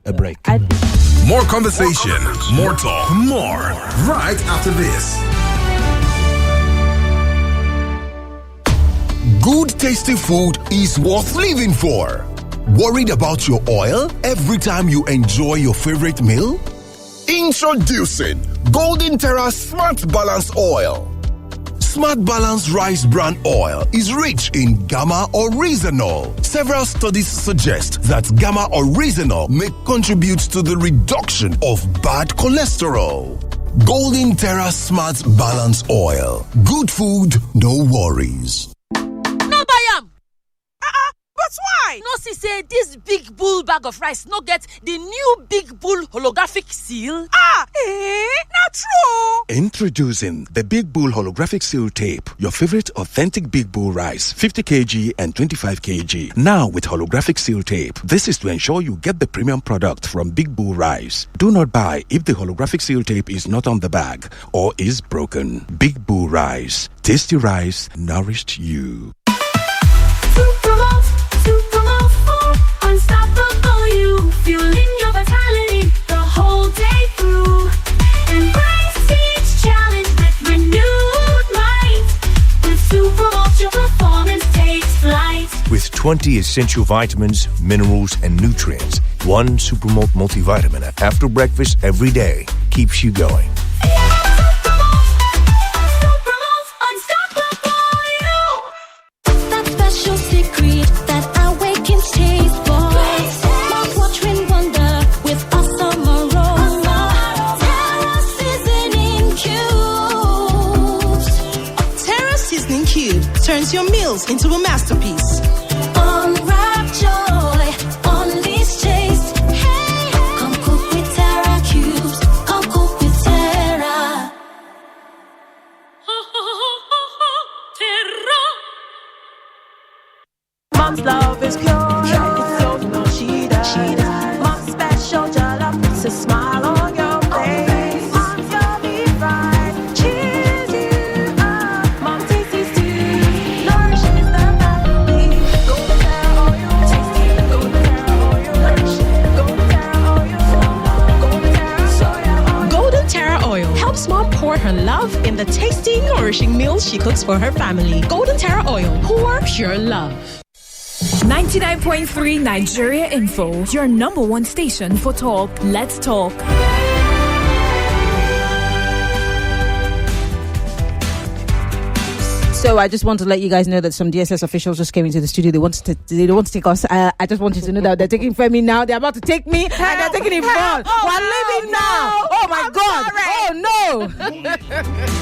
a break. More conversation, more talk, more right after this. Good tasty food is worth living for. Worried about your oil every time you enjoy your favorite meal? Introducing Golden Terra Smart Balance Oil. Smart Balance Rice Bran Oil is rich in gamma oryzanol. Several studies suggest that gamma oryzanol may contribute to the reduction of bad cholesterol. Golden Terra Smart Balance Oil. Good food, no worries. No buy am. But why? No see say this big bull bag of rice no get the new big bull holographic seal. Not true. Introducing the Big Bull Holographic Seal Tape, your favorite authentic Big Bull rice, 50 kg and 25 kg. Now with holographic seal tape. This is to ensure you get the premium product from Big Bull Rice. Do not buy if the holographic seal tape is not on the bag or is broken. Big Bull Rice. Tasty rice nourished you. Unstoppable you, fueling your vitality the whole day through. Embrace each challenge with renewed might. With Supermalt, your performance takes flight. With 20 essential vitamins, minerals, and nutrients, one Supermalt multivitamin after breakfast every day keeps you going. Turns your meals into a masterpiece. Unwrap joy, unleash taste. Hey, come cook with Terra Cubes. Come cook with Terra. Mom's love is pure. It's so no she does. Mom's special jollof puts a smile on your face. Mom's yummy fries cheers you up. Mom's tasty stew nourishes the family. Golden Terra oil, tasty. Golden Terra oil, nourishing. Golden Terra oil, Golden Terra soya oil. Golden Terra oil helps mom pour her love in the tasty, nourishing meals she cooks for her family. Golden Terra oil, pour pure love. 99.3 Nigeria Info, your number one station for talk. Let's talk. So I just want to let you guys know that some DSS officials just came into the studio. They want to take us. I just want you to know that they're taking Femi now. They're about to take me and they're taking Yvonne. We're leaving now. Oh my God. Sorry. Oh no.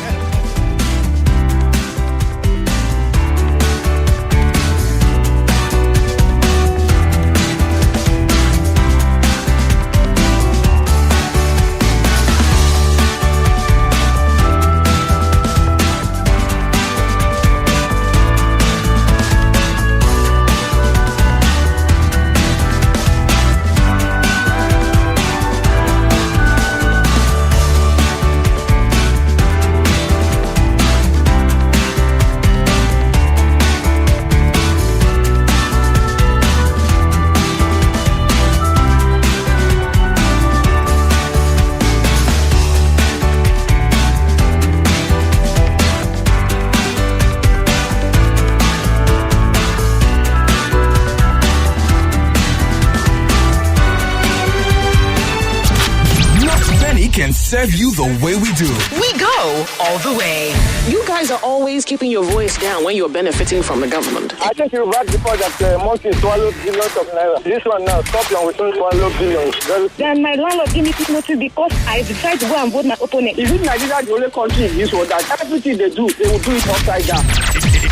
Can serve you the way we do. We go all the way. You guys are always keeping your voice down when you're benefiting from the government. I think you back before that monkey swallowed billions of naira. This one now, stop your wishing swallow billions. Then my landlord gave me this notice because I decided to go and vote my opponent. Is it Nigeria the only country in this world that everything they do, they will do it upside down?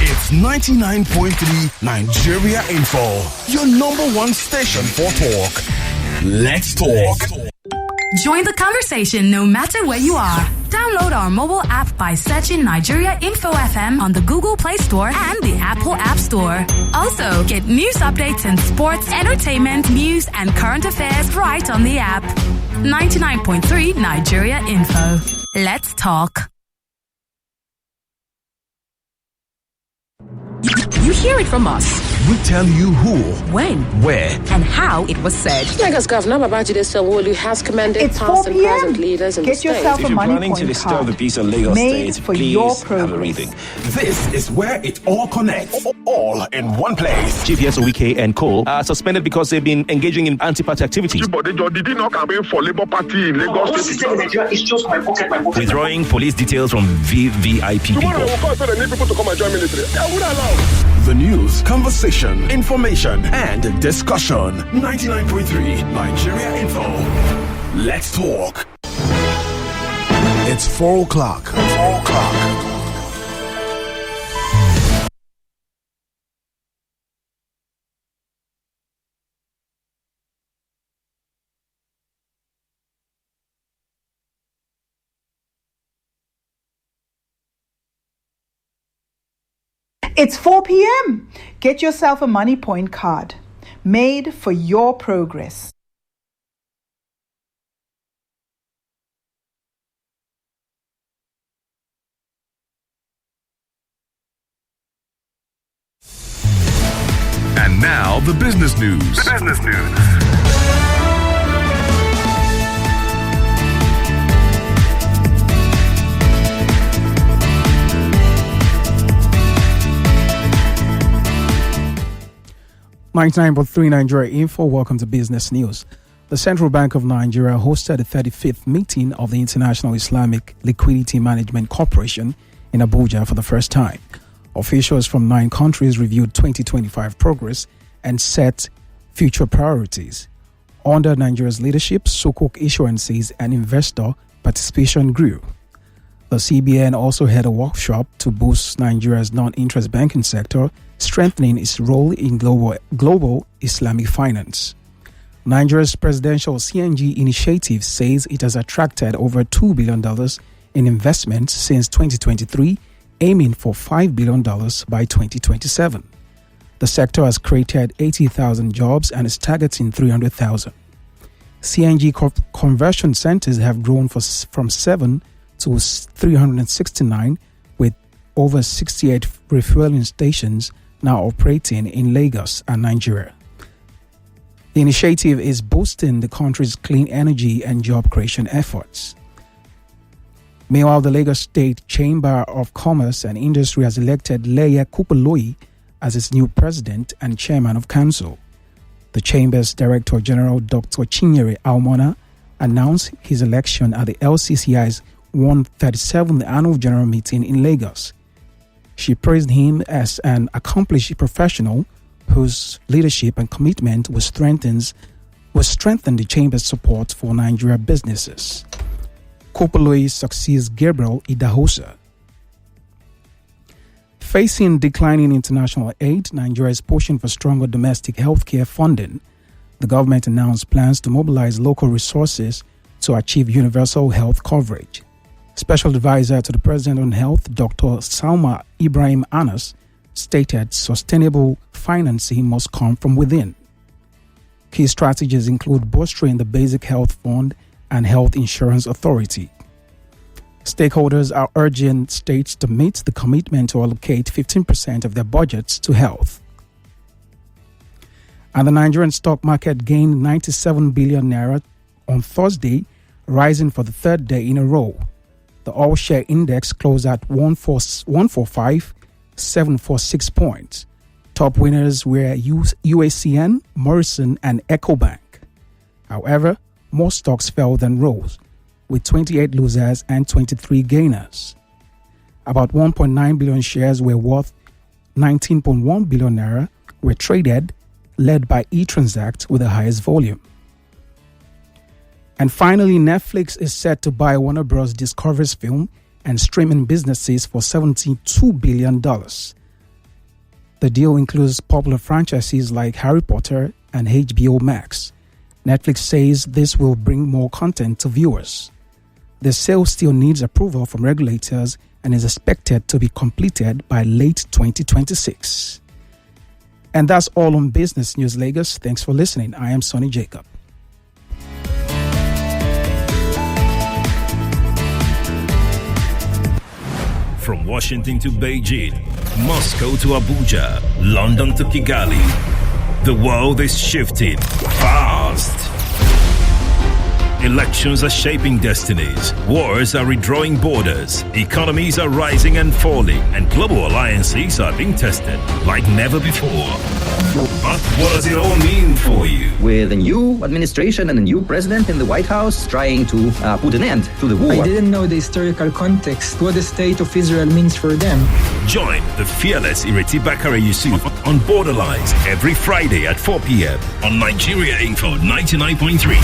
It's 99.3 Nigeria Info, your number one station for talk. Let's talk. Join the conversation no matter where you are. Download our mobile app by searching Nigeria Info FM on the Google Play Store and the Apple App Store. Also, get news updates in sports, entertainment, news, and current affairs right on the app. 99.3 Nigeria Info. Let's talk. You hear it from us. We tell you who, when, where, and how it was said. Lagos Governor Babajide Sanwo-Olu has commended It's past 4 and p.m. present leaders in Get the state. yourself a money planning to point disturb card the peace of Lagos made State, for please your have a progress. reading. this is where it all connects. All in one place. GPS Owike and Co. are suspended because they've been engaging in anti-party activities. Did he not campaign for Labour Party in Lagos State? It's just my pocket. Withdrawing police details from VVIP people. Tomorrow they will call they need people to come and join military. I would allow. The news, conversation, information, and discussion. 99.3 Nigeria Info. Let's talk. It's 4 o'clock. 4 o'clock. It's 4 p.m. Get yourself a money point card made for your progress. And now the business news. .3 Nigeria Info. Welcome to Business News. The Central Bank of Nigeria hosted the 35th meeting of the International Islamic Liquidity Management Corporation in Abuja for the first time. Officials from 9 countries reviewed 2025 progress and set future priorities. Under Nigeria's leadership, Sukuk issuances and investor participation grew. The CBN also held a workshop to boost Nigeria's non-interest banking sector, strengthening its role in global Islamic finance. Nigeria's presidential CNG initiative says it has attracted over $2 billion in investments since 2023, aiming for $5 billion by 2027. The sector has created 80,000 jobs and is targeting 300,000. CNG conversion centers have grown from 7 to 369, with over 68 refueling stations now operating in Lagos and Nigeria. The initiative is boosting the country's clean energy and job creation efforts. Meanwhile, the Lagos State Chamber of Commerce and Industry has elected Leye Kupoloyi as its new president and chairman of council. The Chamber's Director General Dr. Chinyere Almona announced his election at the LCCI's 137th Annual General Meeting in Lagos. She praised him as an accomplished professional whose leadership and commitment will strengthen the Chamber's support for Nigeria businesses. Kupoloyi succeeds Gabriel Idahosa. Facing declining international aid, Nigeria is pushing for stronger domestic healthcare funding. The government announced plans to mobilize local resources to achieve universal health coverage. Special Advisor to the President on Health, Dr. Salma Ibrahim Anas, stated sustainable financing must come from within. Key strategies include bolstering the Basic Health Fund and Health Insurance Authority. Stakeholders are urging states to meet the commitment to allocate 15% of their budgets to health. And the Nigerian stock market gained 97 billion naira on Thursday, rising for the third day in a row. The all-share index closed at 145,746 points. Top winners were UACN, Morrison, and EcoBank. However, more stocks fell than rose, with 28 losers and 23 gainers. About 1.9 billion shares were worth 19.1 billion naira were traded, led by eTransact with the highest volume. And finally, Netflix is set to buy Warner Bros. Discovery's film and streaming businesses for $72 billion. The deal includes popular franchises like Harry Potter and HBO Max. Netflix says this will bring more content to viewers. The sale still needs approval from regulators and is expected to be completed by late 2026. And that's all on Business News Lagos. Thanks for listening. I am Sonny Jacob. From Washington to Beijing, Moscow to Abuja, London to Kigali. The world is shifting fast. Elections are shaping destinies. Wars are redrawing borders. Economies are rising and falling. And global alliances are being tested like never before. But what does it all mean for you? With a new administration and a new president in the White House trying to put an end to the war. I didn't know the historical context, what the state of Israel means for them. Join the fearless Ireti Bakare-Yusuf on Borderlines every Friday at 4 p.m. on Nigeria Info 99.3.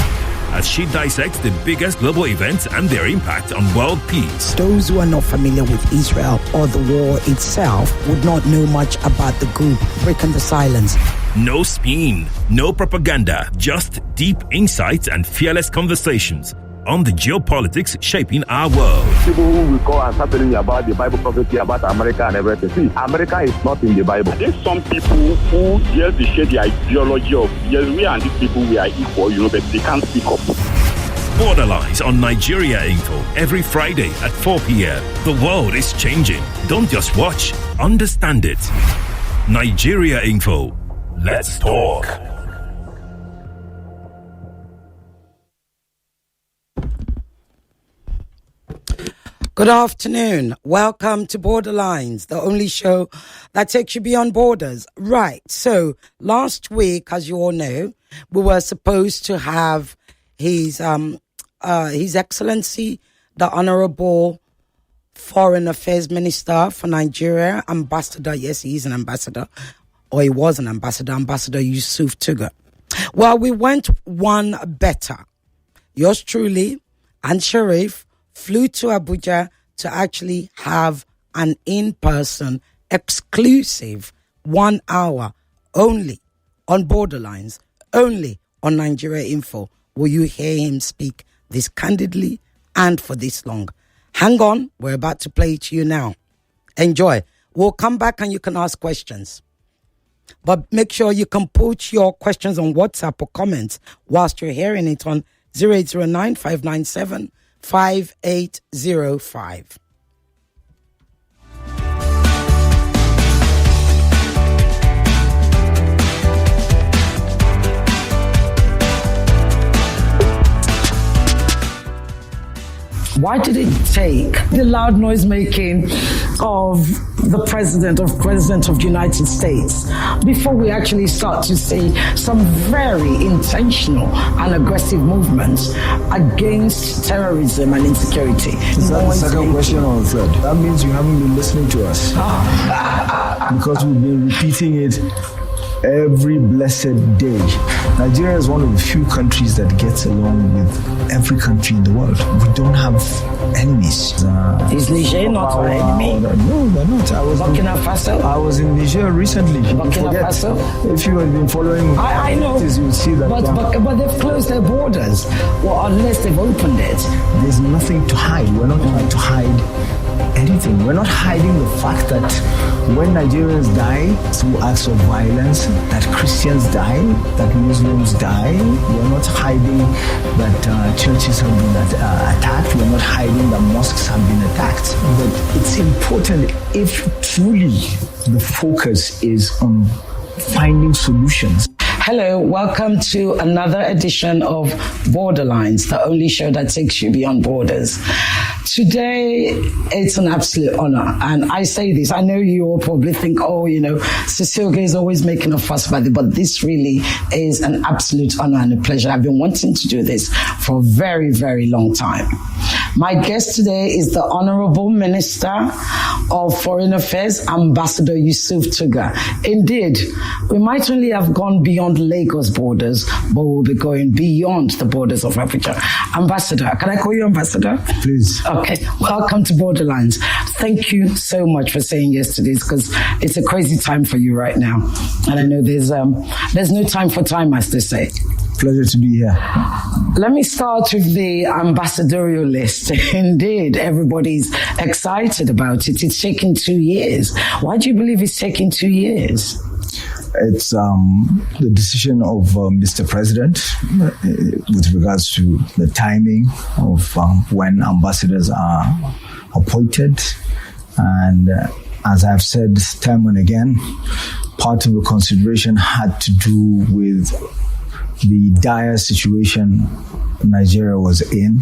As she dissects the biggest global events and their impact on world peace. Those who are not familiar with Israel or the war itself would not know much about the group breaking the silence. No spin, no propaganda, just deep insights and fearless conversations on the geopolitics shaping our world. People who will call and start telling you about the Bible prophecy about America and everything. See, America is not in the Bible. There's some people who just share the ideology of, yes, we and these people, we are equal, but they can't speak up. Borderlines on Nigeria Info every Friday at 4 p.m. The world is changing. Don't just watch, understand it. Nigeria Info. Let's talk. Good afternoon. Welcome to Borderlines, the only show that takes you beyond borders. Right. So last week, as you all know, we were supposed to have His Excellency, the Honorable Foreign Affairs Minister for Nigeria, Ambassador. Yes, he is an ambassador, or he was an ambassador, Ambassador Yusuf Tuga. Well, we went one better. Yours truly and Sharif flew to Abuja to actually have an in-person exclusive 1 hour only on Borderlines, only on Nigeria Info. Will you hear him speak this candidly and for this long? Hang on, we're about to play it to you now. Enjoy. We'll come back and you can ask questions. But make sure you can put your questions on WhatsApp or comments whilst you're hearing it on 0809 597 5805. Why did it take the loud noise making of the President of the United States before we actually start to see some very intentional and aggressive movements against terrorism and insecurity? Is that the second question or the third? That means you haven't been listening to us. Because we've been repeating it every blessed day. Nigeria is one of the few countries that gets along with every country in the world. We don't have enemies. Is Niger not our enemy? No, they're not. Burkina Faso? I was in Niger recently. Burkina Faso? If you have been following, I know. You will see that. But they've closed their borders. Well, unless they've opened it. There's nothing to hide. We're not trying to hide anything. We're not hiding the fact that when Nigerians die through acts of violence, that Christians die, that Muslims die. We're not hiding that churches have been attacked. We're not hiding that mosques have been attacked. But it's important if truly the focus is on finding solutions. Hello, welcome to another edition of Borderlines, the only show that takes you beyond borders. Today, it's an absolute honor. And I say this, I know you all probably think, Cecilia is always making a fuss about it, but this really is an absolute honor and a pleasure. I've been wanting to do this for a very, very long time. My guest today is the Honorable Minister of Foreign Affairs, Ambassador Yusuf Tuga. Indeed, we might only have gone beyond Lagos borders, but we'll be going beyond the borders of Abuja. Ambassador, can I call you Ambassador? Please. Okay, welcome to Borderlands. Thank you so much for saying yes to this, because it's a crazy time for you right now. And I know there's no time for time, as they say. Pleasure to be here. Let me start with the ambassadorial list. Indeed, everybody's excited about it. It's taken 2 years. Why do you believe it's taking 2 years? It's the decision of Mr. President with regards to the timing of when ambassadors are appointed. And as I've said time and again, part of the consideration had to do with the dire situation Nigeria was in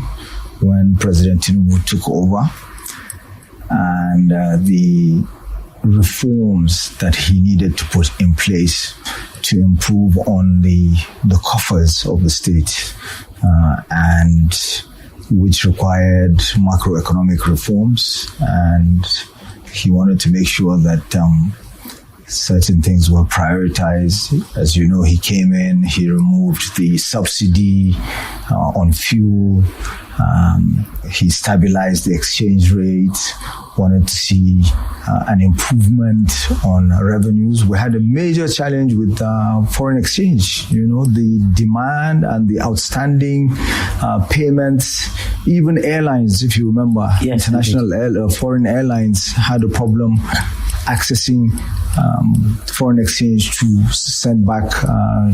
when President Tinubu took over, and the reforms that he needed to put in place to improve on the coffers of the state, and which required macroeconomic reforms, and he wanted to make sure that certain things were prioritized. As you know, he came in, he removed the subsidy on fuel, he stabilized the exchange rate, wanted to see an improvement on revenues. We had a major challenge with foreign exchange. The demand and the outstanding payments. Even airlines, if you remember, international foreign airlines had a problem accessing foreign exchange to send back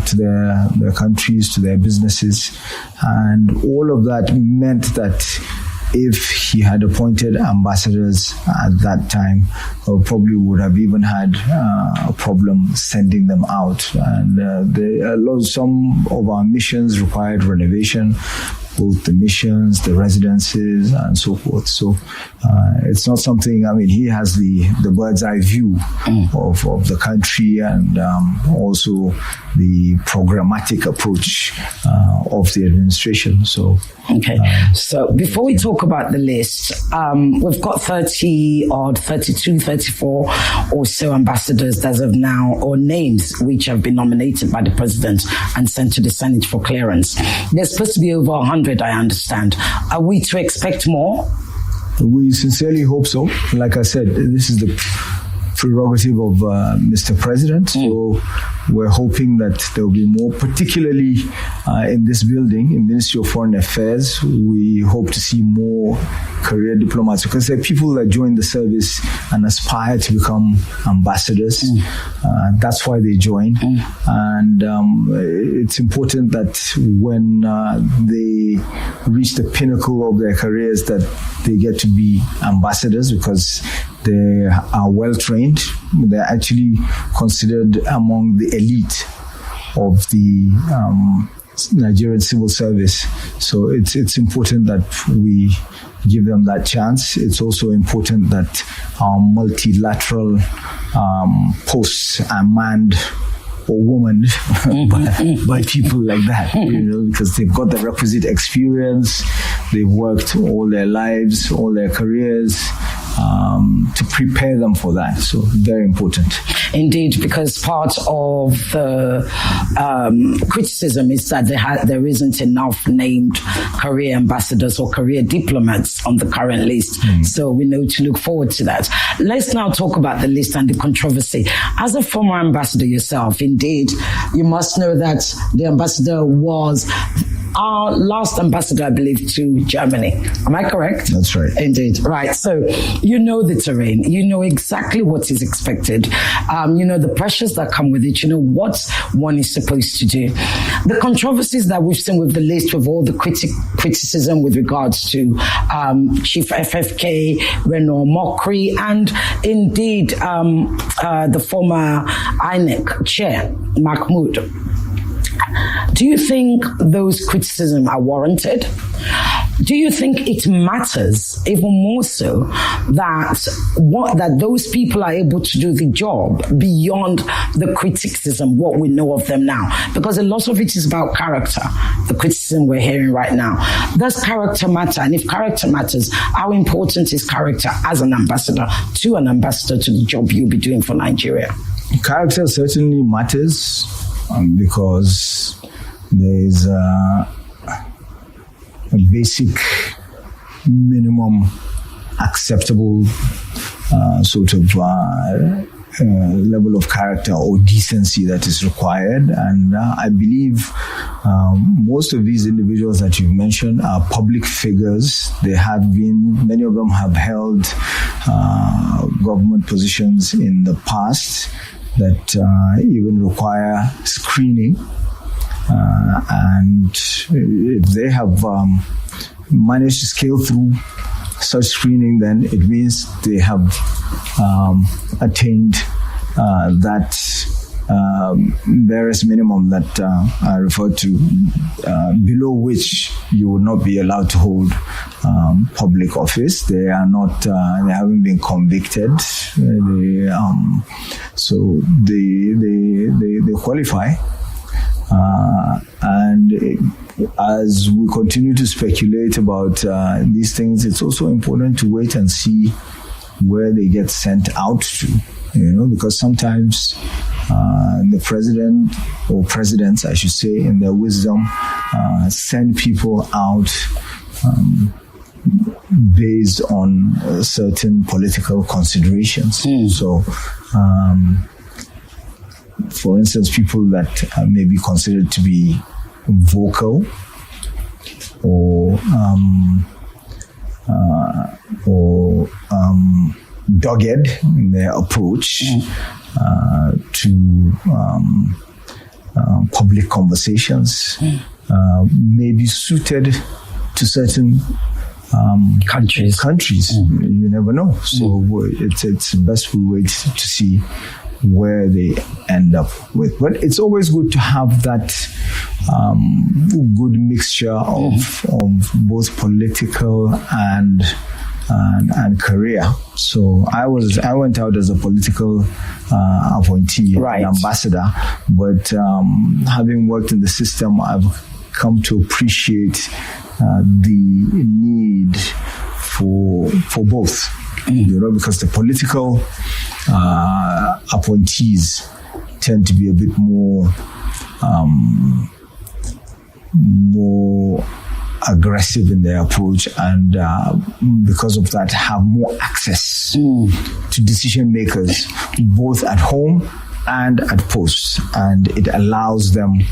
to their countries, to their businesses. And all of that meant that if he had appointed ambassadors at that time, probably would have even had a problem sending them out. And some of our missions required renovation, both the missions, the residences, and so forth. So it's not something, he has the bird's eye view of the country, and also the programmatic approach of the administration. So so before we talk about the list, we've got 32, 34 or so ambassadors as of now, or names which have been nominated by the president and sent to the Senate for clearance. There's supposed to be over 100, I understand. Are we to expect more? We sincerely hope so. Like I said, this is the prerogative of Mr. President. So we're hoping that there will be more, particularly in this building, in Ministry of Foreign Affairs. We hope to see more career diplomats, because there are people that join the service and aspire to become ambassadors. That's why they join. And it's important that when they reach the pinnacle of their careers, that they get to be ambassadors, because they are well trained. They're actually considered among the elite of the Nigerian civil service. So it's important that we give them that chance. It's also important that our multilateral posts are manned or woman by people like that, because they've got the requisite experience. They've worked all their lives, all their careers, to prepare them for that. So very important. Indeed, because part of the criticism is that there isn't enough named career ambassadors or career diplomats on the current list. So we know to look forward to that. Let's now talk about the list and the controversy. As a former ambassador yourself, indeed, you must know that the ambassador was our last ambassador, I believe, to Germany. Am I correct? That's right. Indeed. Right. So you know the terrain. You know exactly what is expected. You know the pressures that come with it. You know what one is supposed to do. The controversies that we've seen with the list, with all the criticism with regards to Chief FFK, Reno Mokri, and indeed the former INEC chair, Mahmoud. Do you think those criticisms are warranted? Do you think it matters even more so that those people are able to do the job beyond the criticism, what we know of them now? Because a lot of it is about character, the criticism we're hearing right now. Does character matter? And if character matters, how important is character as an ambassador to the job you'll be doing for Nigeria? Character certainly matters. Because there's a basic minimum acceptable sort of level of character or decency that is required. And I believe most of these individuals that you've mentioned are public figures. Many of them have held government positions in the past that even require screening. And if they have managed to scale through such screening, then it means they have attained that barest minimum that I referred to, below which you would not be allowed to hold public office. They are not. They haven't been convicted. So they qualify. And as we continue to speculate about these things, it's also important to wait and see where they get sent out to. Because sometimes the president, or presidents, I should say, in their wisdom, send people out based on certain political considerations. So, for instance, people that may be considered to be vocal or dogged in their approach to public conversations may be suited to certain countries. You never know. So it's best we wait to see where they end up with. But it's always good to have that good mixture of both political and career. So I went out as a political appointee, an ambassador, but having worked in the system, I've come to appreciate the need for both. Because the political appointees tend to be a bit more aggressive in their approach, and because of that have more access to decision makers both at home and at posts, and it allows them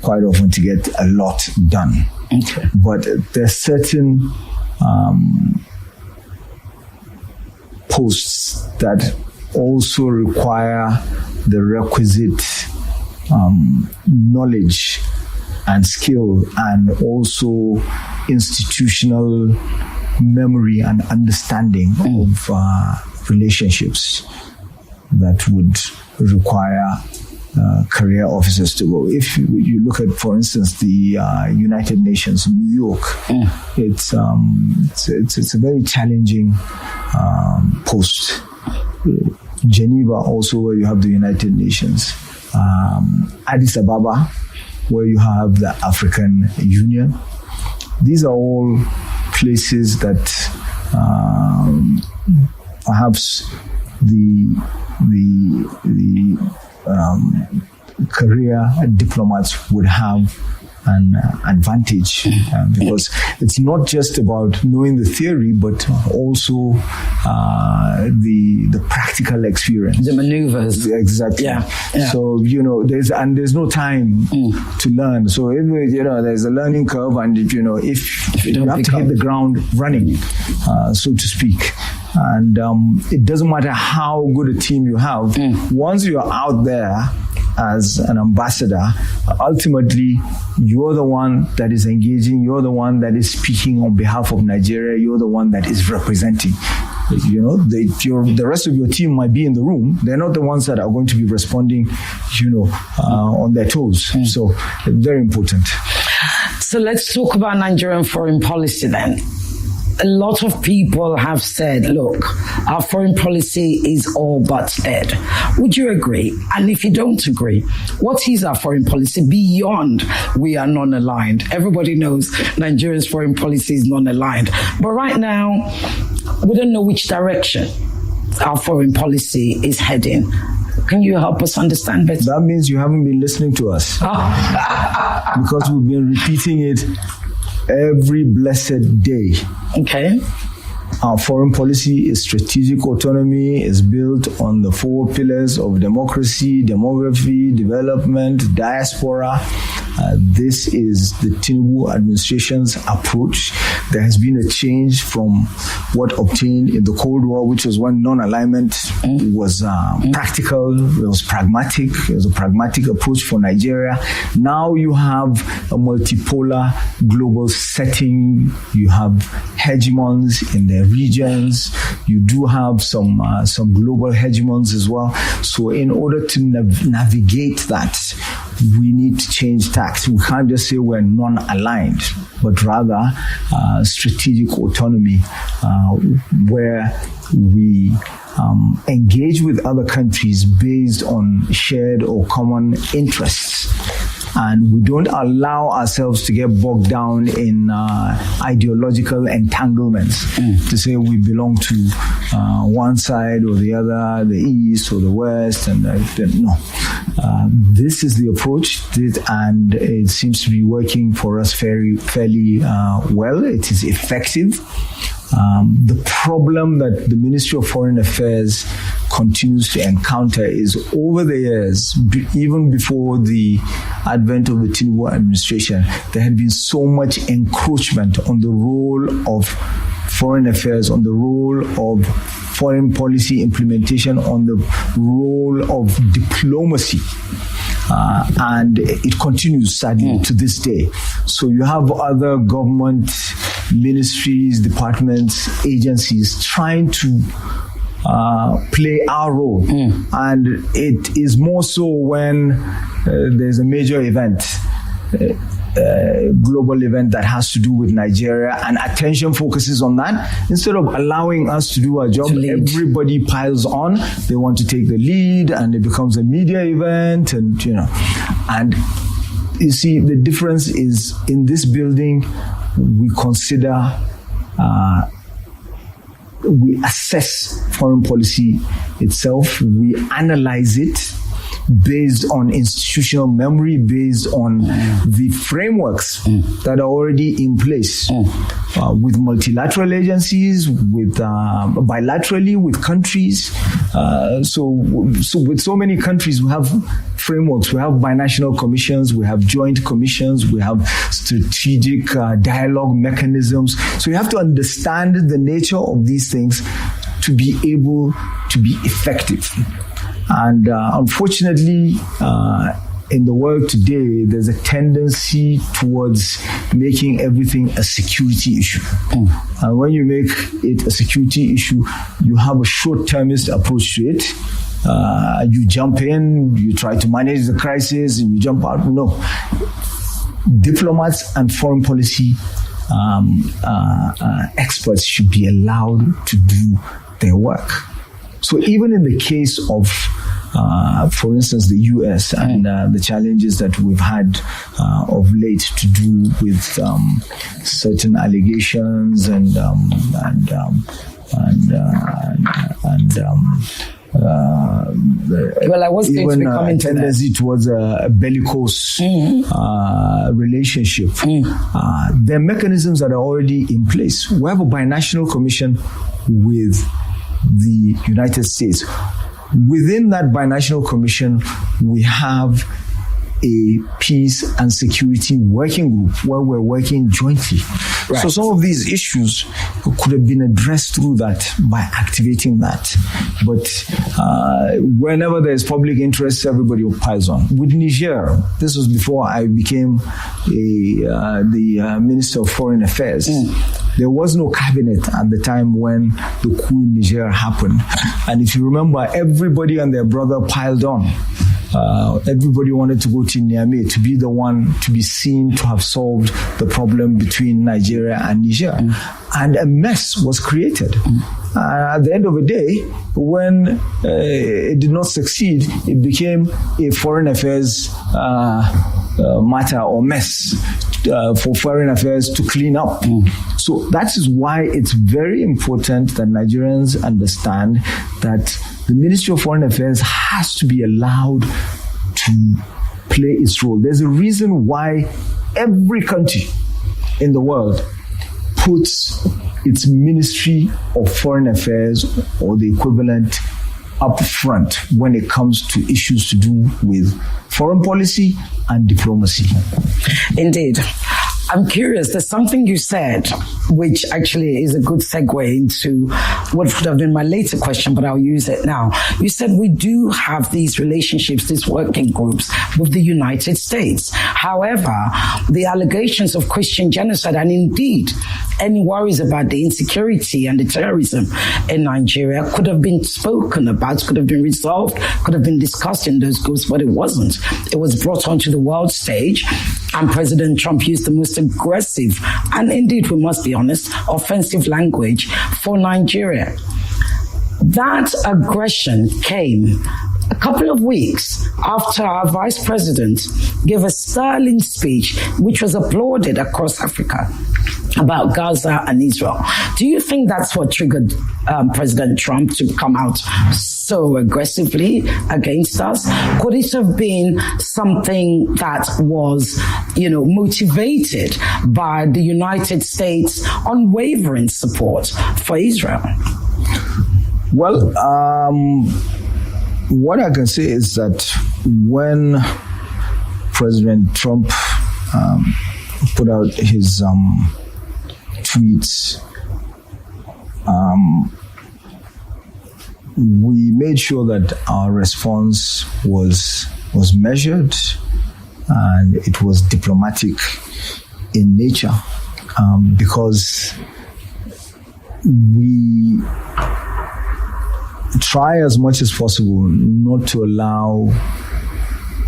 quite often to get a lot done. But there's certain posts that also require the requisite knowledge and skill, and also institutional memory and understanding of relationships that would require career officers to go. If you look at, for instance, the United Nations, New York, it's a very challenging post. Geneva, also, where you have the United Nations. Addis Ababa, where you have the African Union. These are all places that perhaps the career diplomats would have an advantage because it's not just about knowing the theory, but also the practical experience, the maneuvers. Exactly. Yeah. So there's no time to learn. So if there's a learning curve, and if you have to hit the ground running, so to speak. And it doesn't matter how good a team you have. Once you're out there as an ambassador, ultimately you're the one that is engaging, you're the one that is speaking on behalf of Nigeria, you're the one that is representing. The rest of your team might be in the room. They're not the ones that are going to be responding, on their toes. So very important. So let's talk about Nigerian foreign policy then. A lot of people have said, look, our foreign policy is all but dead. Would you agree? And if you don't agree, what is our foreign policy beyond we are non-aligned? Everybody knows Nigeria's foreign policy is non-aligned. But right now, we don't know which direction our foreign policy is heading. Can you help us understand better? That means you haven't been listening to us. Because we've been repeating it every blessed day. Okay. Our foreign policy is strategic autonomy, is built on the 4 pillars of democracy, demography, development, diaspora, This is the Tinubu administration's approach. There has been a change from what obtained in the Cold War, which was when non-alignment was practical, it was pragmatic, it was a pragmatic approach for Nigeria. Now you have a multipolar global setting, you have hegemons in their regions, you do have some global hegemons as well. So in order to navigate that, we need to change tact. We can't just say we're non-aligned, but rather strategic autonomy, where we engage with other countries based on shared or common interests. And we don't allow ourselves to get bogged down in ideological entanglements to say we belong to one side or the other, the East or the West. And no. This is the approach, and it seems to be working for us fairly well. It is effective. The problem that the Ministry of Foreign Affairs continues to encounter is over the years, even before the advent of the Tinubu administration, there had been so much encroachment on the role of foreign affairs, on the role of foreign policy implementation, on the role of diplomacy. And it continues sadly to this day. So you have other government ministries, departments, agencies trying to play our role. And it is more so when there's a major event, global event that has to do with Nigeria, and attention focuses on that. Instead of allowing us to do our job, everybody piles on. They want to take the lead, and it becomes a media event, and and you see the difference is in this building we consider we assess foreign policy itself, we analyze it based on institutional memory, based on the frameworks that are already in place with multilateral agencies, with bilaterally with countries. So with so many countries, we have frameworks. We have binational commissions, we have joint commissions, we have strategic dialogue mechanisms. So you have to understand the nature of these things to be able to be effective. And unfortunately, in the world today, there's a tendency towards making everything a security issue. And when you make it a security issue, you have a short-termist approach to it. You jump in, you try to manage the crisis, and you jump out. No. Diplomats and foreign policy experts should be allowed to do their work. So even in the case of, for instance, the U.S. and the challenges that we've had of late to do with certain allegations and well, I was going to be coming to tendency towards a bellicose relationship. There are mechanisms that are already in place. We have a binational commission with the United States. Within that binational commission, we have a peace and security working group where we're working jointly. Right. So some of these issues could have been addressed through that by activating that. But whenever there's public interest, everybody piles on. With Niger, this was before I became the Minister of Foreign Affairs. There was no cabinet at the time when the coup in Niger happened. And if you remember, everybody and their brother piled on. Everybody wanted to go to Niamey to be the one to be seen to have solved the problem between Nigeria and Niger. And a mess was created. At the end of the day, when it did not succeed, it became a foreign affairs matter or mess for foreign affairs to clean up. So that is why it's very important that Nigerians understand that the Ministry of Foreign Affairs has to be allowed to play its role. There's a reason why every country in the world puts its Ministry of Foreign Affairs or the equivalent up front when it comes to issues to do with foreign policy and diplomacy. Indeed. I'm curious, there's something you said, which actually is a good segue into what would have been my later question, but I'll use it now. You said we do have these relationships, these working groups with the United States. However, the allegations of Christian genocide and indeed any worries about the insecurity and the terrorism in Nigeria could have been spoken about, could have been resolved, could have been discussed in those groups, but it wasn't. It was brought onto the world stage, and President Trump used the most aggressive and indeed, we must be honest, offensive language for Nigeria. That aggression came a couple of weeks after our vice president gave a sterling speech, which was applauded across Africa, about Gaza and Israel. Do you think that's what triggered President Trump to come out so aggressively against us? Could it have been something that was, motivated by the United States' unwavering support for Israel? Well, what I can say is that when President Trump put out his tweets, we made sure that our response was measured and it was diplomatic in nature, because we try as much as possible not to allow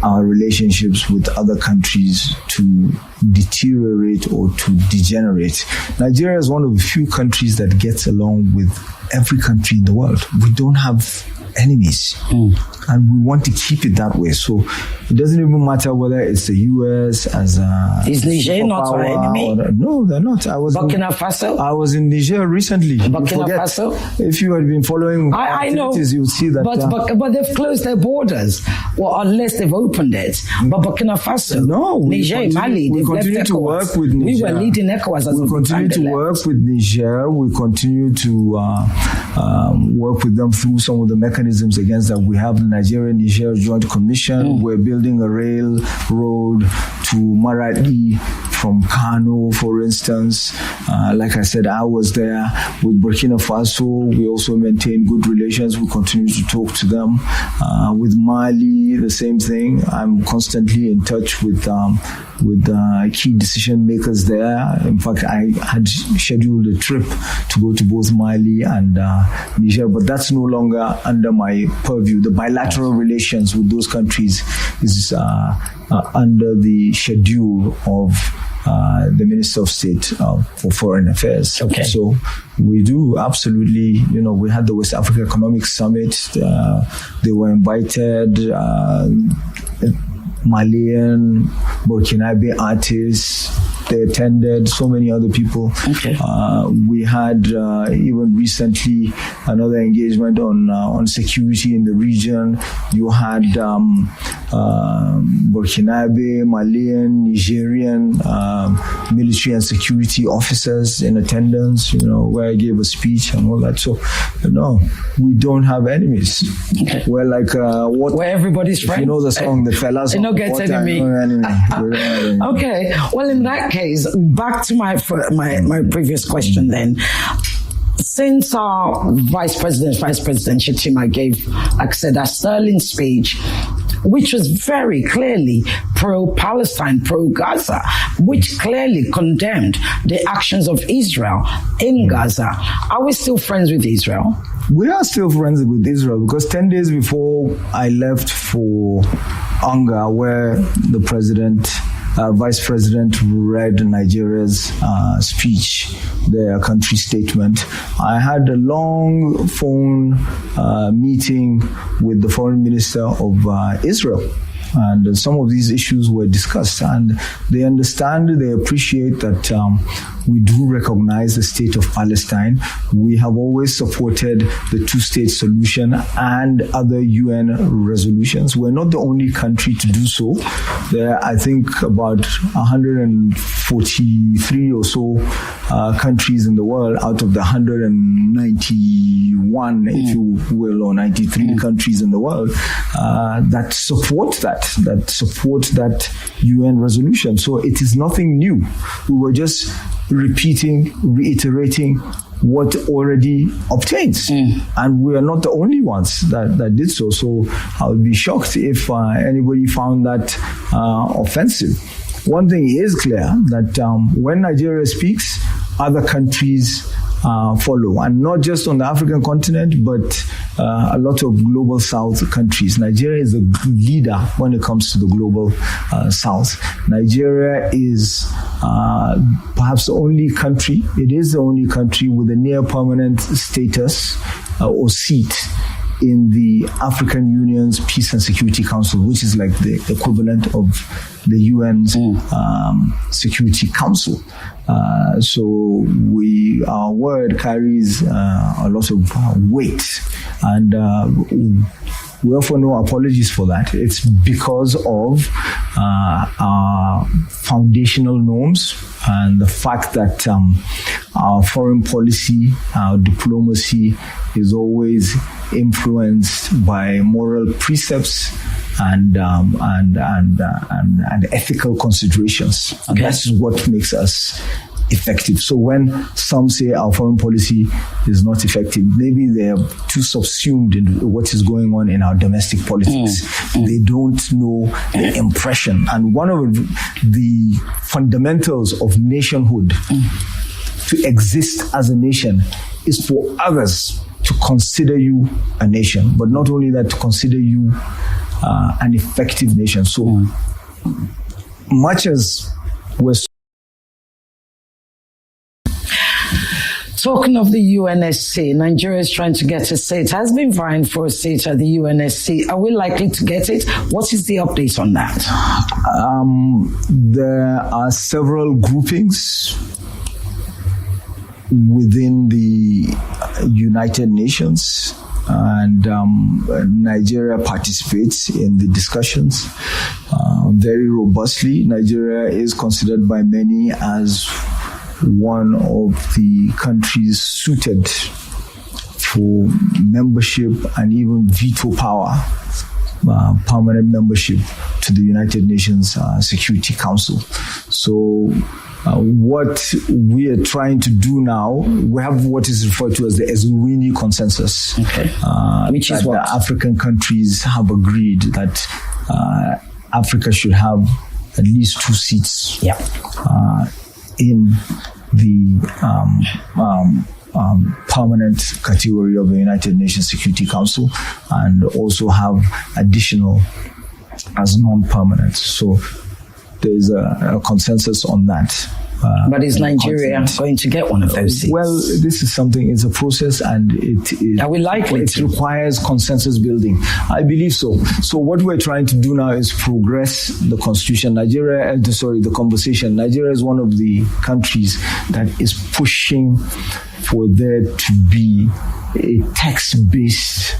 our relationships with other countries to deteriorate or to degenerate. Nigeria is one of the few countries that gets along with every country in the world. We don't have enemies, and we want to keep it that way. So it doesn't even matter whether it's the US as a is Niger not our enemy? No, they're not. Burkina Faso? I was in Niger recently. Burkina Faso? If you had been following I know, you would see that. But they've closed their borders, well, unless they've opened it. But Burkina Faso, Niger, Mali, we continue to work with Niger. We were leading ECOWAS as we continue to work with Niger. We continue to work with them through some of the mechanisms against that. We have the Nigeria-Niger Joint Commission. We're building a railroad to Maradi from Kano, for instance. Like I said, I was there with Burkina Faso. We also maintain good relations. We continue to talk to them. With Mali, the same thing. I'm constantly in touch with key decision makers there. In fact, I had scheduled a trip to go to both Mali and Niger, but that's no longer under my purview. The bilateral relations with those countries is under the schedule of the Minister of State for Foreign Affairs. Okay. So we do absolutely, we had the West Africa Economic Summit. They were invited. Malian, Burkinabe artists, they attended, so many other people. Okay. We had even recently another engagement on security in the region. You had Burkinabe, Malian, Nigerian military and security officers in attendance, where I gave a speech and all that. So, we don't have enemies. Okay. We're like where everybody's friends. You know the song, the fellas. No get enemy. Okay. Well, in that case, back to my previous question then. Since our Vice President Shetima gave, like I said, a sterling speech, which was very clearly pro-Palestine, pro-Gaza, which clearly condemned the actions of Israel in Gaza. Are we still friends with Israel? We are still friends with Israel because 10 days before I left for Anga, where the Vice President read Nigeria's speech, their country statement, I had a long phone meeting with the Foreign Minister of Israel. And some of these issues were discussed, and they understand, they appreciate that we do recognize the state of Palestine. We have always supported the two-state solution and other UN resolutions. We're not the only country to do so. There are, I think, about 143 or so countries in the world out of the 191, if you will, or 93 countries in the world that support that UN resolution. So it is nothing new. We were just reiterating what already obtains. And we are not the only ones that did so. So I would be shocked if anybody found that offensive. One thing is clear, that when Nigeria speaks, other countries follow, and not just on the African continent, but a lot of global South countries. Nigeria is a leader when it comes to the global South. Nigeria is perhaps the only country, it is the only country with a near permanent status or seat in the African Union's Peace and Security Council, which is like the equivalent of the UN's Security Council. So our word carries a lot of weight, and we offer no apologies for that. It's because of our foundational norms and the fact that our foreign policy, our diplomacy is always influenced by moral precepts and ethical considerations. And that's what makes us effective. So when some say our foreign policy is not effective, maybe they're too subsumed in what is going on in our domestic politics. They don't know the impression. And one of the fundamentals of nationhood, to exist as a nation, is for others to consider you a nation, but not only that, to consider you an effective nation. So much as we're talking of the UNSC, Nigeria is trying to get a seat, has been vying for a seat at the UNSC. Are we likely to get it? What is the update on that? There are several groupings within the United Nations, and Nigeria participates in the discussions very robustly. Nigeria is considered by many as one of the countries suited for membership and even veto power, permanent membership to the United Nations Security Council. So what we are trying to do now, we have what is referred to as the Ezulwini Consensus, which is what the African countries have agreed that Africa should have at least 2 seats in the permanent category of the United Nations Security Council, and also have additional as non-permanent. So there's a consensus on that. But is Nigeria going to get one of those seats? Well, this is something, it's a process, and are we likely it requires consensus building. I believe so. So what we're trying to do now is progress the constitution. The conversation. Nigeria is one of the countries that is pushing for there to be a text-based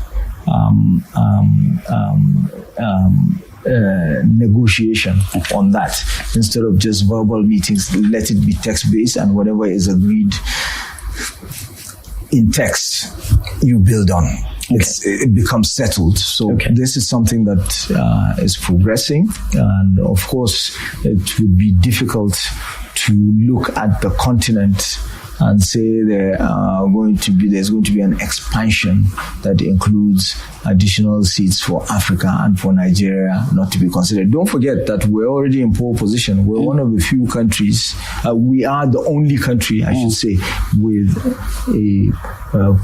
negotiation on that, instead of just verbal meetings. Let it be text-based, and whatever is agreed in text, you build on. It becomes settled. So this is something that is progressing, and of course it would be difficult to look at the continent and say there's going to be an expansion that includes additional seats for Africa and for Nigeria not to be considered. Don't forget that we're already in pole position. We're one of the few countries, we are the only country, I should say, with a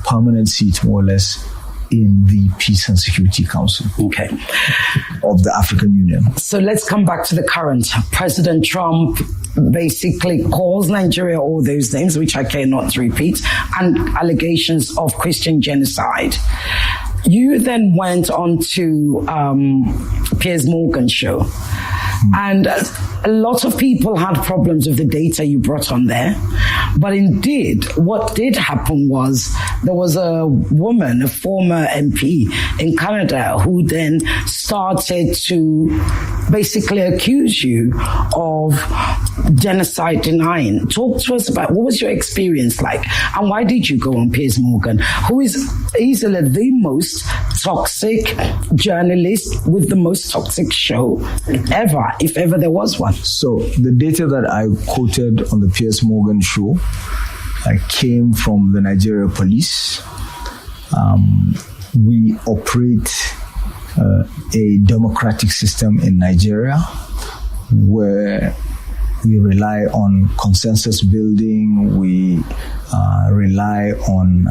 permanent seat, more or less, in the Peace and Security Council of the African Union. So let's come back to the current. President Trump basically calls Nigeria all those names, which I cannot repeat, and allegations of Christian genocide. You then went on to Piers Morgan show. And a lot of people had problems with the data you brought on there. But indeed, what did happen was there was a woman, a former MP in Canada, who then started to basically accuse you of genocide denying. Talk to us about what was your experience like and why did you go on Piers Morgan, who is easily the most toxic journalist with the most toxic show ever, if ever there was one. So the data that I quoted on the Piers Morgan show came from the Nigeria police. We operate a democratic system in Nigeria where we rely on consensus building, we rely on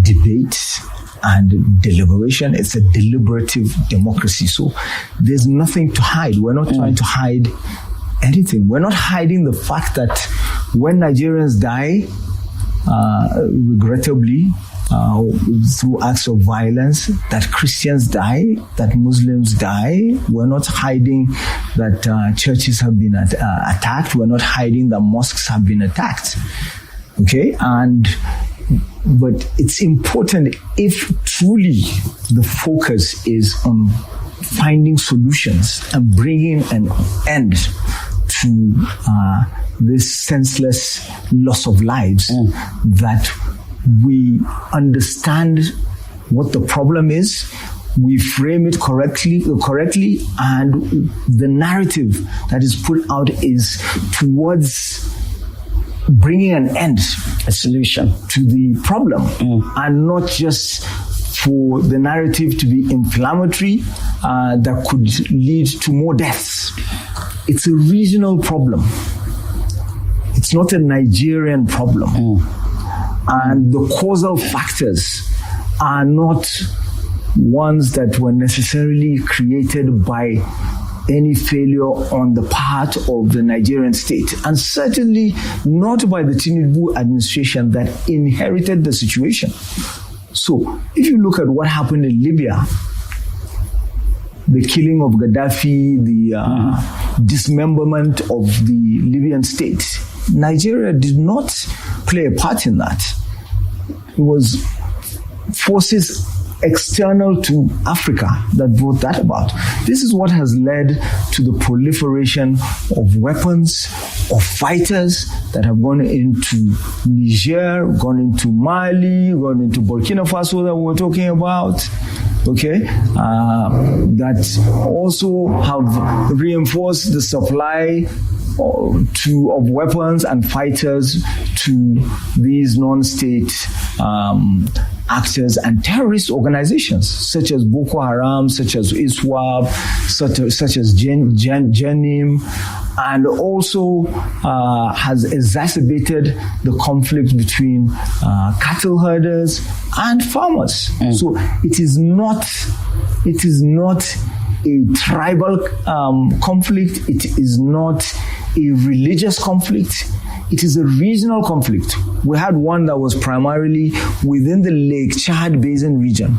debate and deliberation. It's a deliberative democracy. So there's nothing to hide. We're not trying to hide anything. We're not hiding the fact that when Nigerians die, regrettably, through acts of violence, that Christians die, that Muslims die. We're not hiding that churches have been attacked. We're not hiding that mosques have been attacked. Okay? But it's important if truly the focus is on finding solutions and bringing an end to this senseless loss of lives, that we understand what the problem is, we frame it correctly, and the narrative that is put out is towards bringing an end, a solution to the problem, and not just for the narrative to be inflammatory that could lead to more deaths. It's a regional problem. It's not a Nigerian problem. And the causal factors are not ones that were necessarily created by any failure on the part of the Nigerian state, and certainly not by the Tinubu administration that inherited the situation. So if you look at what happened in Libya, the killing of Gaddafi, the dismemberment of the Libyan state, Nigeria did not play a part in that. It was forces external to Africa that brought that about. This is what has led to the proliferation of weapons, of fighters that have gone into Niger, gone into Mali, gone into Burkina Faso that we were talking about. Okay, that also have reinforced the supply of weapons and fighters to these non-state actors and terrorist organizations such as Boko Haram, such as ISWAP, such as Jenim, and also has exacerbated the conflict between cattle herders and farmers. So it is not a tribal conflict. It is not a religious conflict. It is a regional conflict. We had one that was primarily within the Lake Chad Basin region.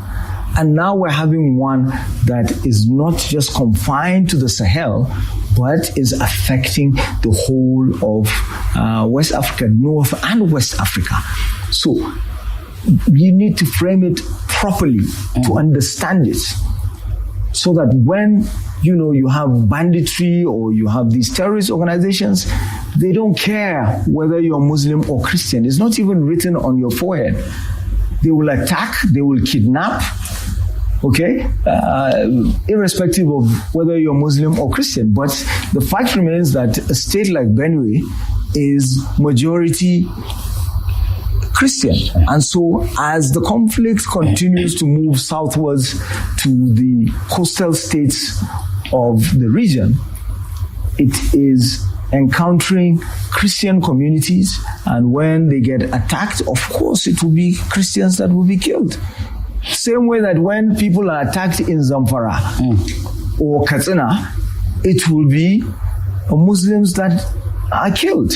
And now we're having one that is not just confined to the Sahel, but is affecting the whole of West Africa, North and West Africa. So you need to frame it properly to understand it, so that when you have banditry or you have these terrorist organizations, they don't care whether you're Muslim or Christian. It's not even written on your forehead. They will attack, they will kidnap, okay, irrespective of whether you're Muslim or Christian. But the fact remains that a state like Benue is majority Christian. And so as the conflict continues to move southwards to the coastal states of the region, it is encountering Christian communities, and when they get attacked, of course it will be Christians that will be killed. Same way that when people are attacked in Zamfara or Katsina, it will be Muslims that are killed.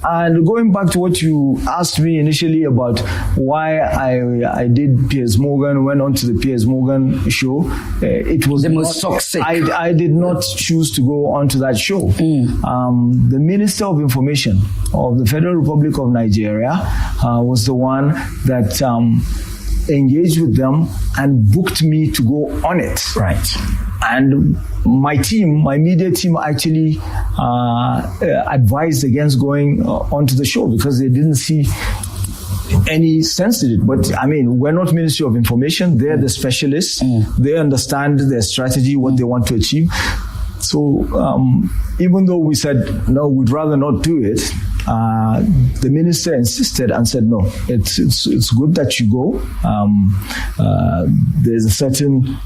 And going back to what you asked me initially about why I did Piers Morgan, went on to the Piers Morgan show, it was the most toxic. I did not choose to go onto that show. The Minister of Information of the Federal Republic of Nigeria was the one that engaged with them and booked me to go on it. Right. And my media team actually advised against going onto the show because they didn't see any sense in it. But I mean, we're not Ministry of Information. They're the specialists. They understand their strategy, what they want to achieve. So even though we said, no, we'd rather not do it, the minister insisted and said, no, it's good that you go. There's a certain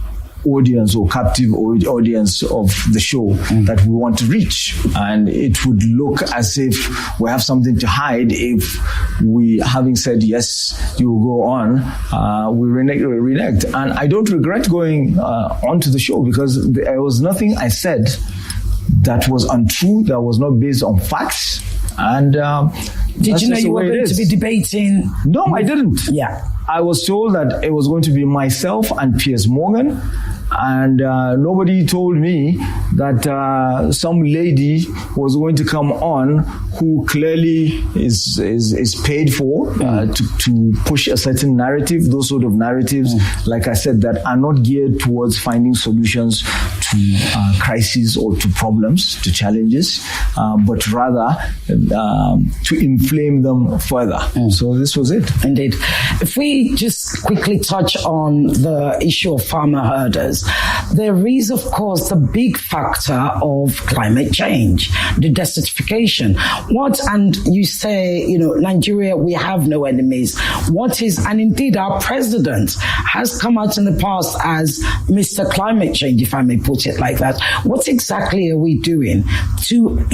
audience or captive audience of the show that we want to reach, and it would look as if we have something to hide if we, having said yes, you will go on, we reneged. And I don't regret going onto the show because there was nothing I said that was untrue, that was not based on facts. And did you know you were going to be debating? No, I didn't. Yeah. I was told that it was going to be myself and Piers Morgan, and nobody told me that some lady was going to come on who clearly is paid for to push a certain narrative. Those sort of narratives, like I said, that are not geared towards finding solutions to crises or to problems, to challenges, but rather to inflame them further. So this was it. Indeed. If we just quickly touch on the issue of farmer herders, there is, of course, the big factor of climate change, the desertification. And you say, Nigeria, we have no enemies. What is, and indeed our president has come out in the past as Mr. Climate Change, if I may put it like that. What exactly are we doing to,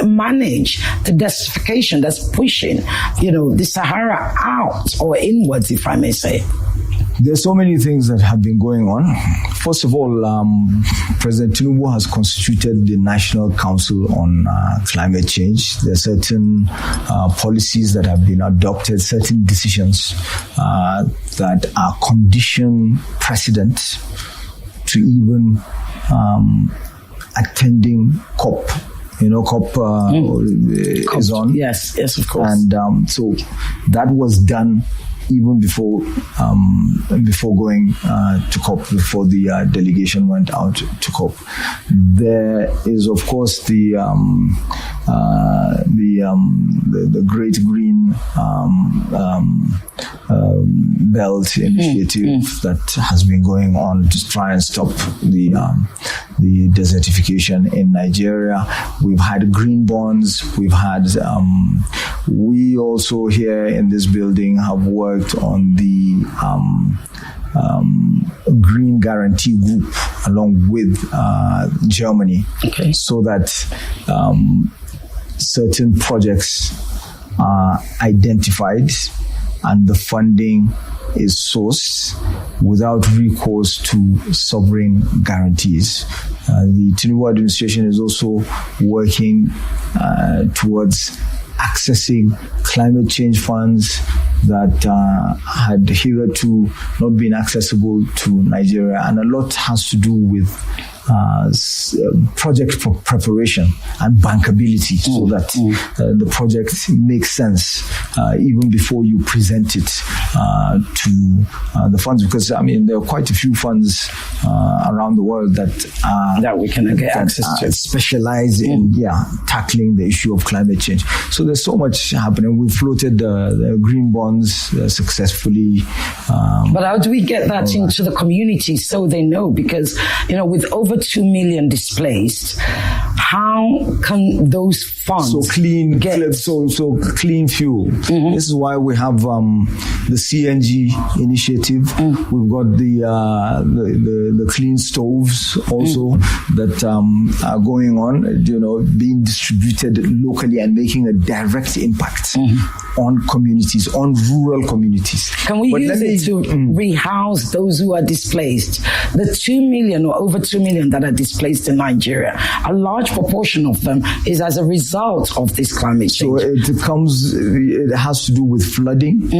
manage the desertification that's pushing, the Sahara out or inwards, if I may say? There's so many things that have been going on. First of all, President Tinubu has constituted the National Council on Climate Change. There are certain policies that have been adopted, certain decisions that are condition precedent to even attending COP. COP is on. Yes, of course. And so that was done even before going to COP, before the delegation went out to COP. There is, of course, the Great Green Belt initiative that has been going on to try and stop the desertification in Nigeria. We've had green bonds. We've had we also here in this building have worked on the Green Guarantee Group along with Germany, so that certain projects are identified and the funding is sourced without recourse to sovereign guarantees. The Tinubu administration is also working towards accessing climate change funds that had hitherto not been accessible to Nigeria, and a lot has to do with project preparation and bankability, so that the project makes sense even before you present it to the funds. Because there are quite a few funds around the world that we can get access to, specialize in tackling the issue of climate change. So there's so much happening. We floated the green bonds successfully. But how do we get that into the community so they know? Because with over 2 million displaced, how can those funds clean fuel? This is why we have the CNG initiative. We've got the clean stoves also that are going on, being distributed locally and making a direct impact on communities, on rural communities. Can we use it to rehouse those who are displaced? The 2 million or over 2 million that are displaced in Nigeria, a large proportion of them is as a result of this climate change. So it has to do with flooding.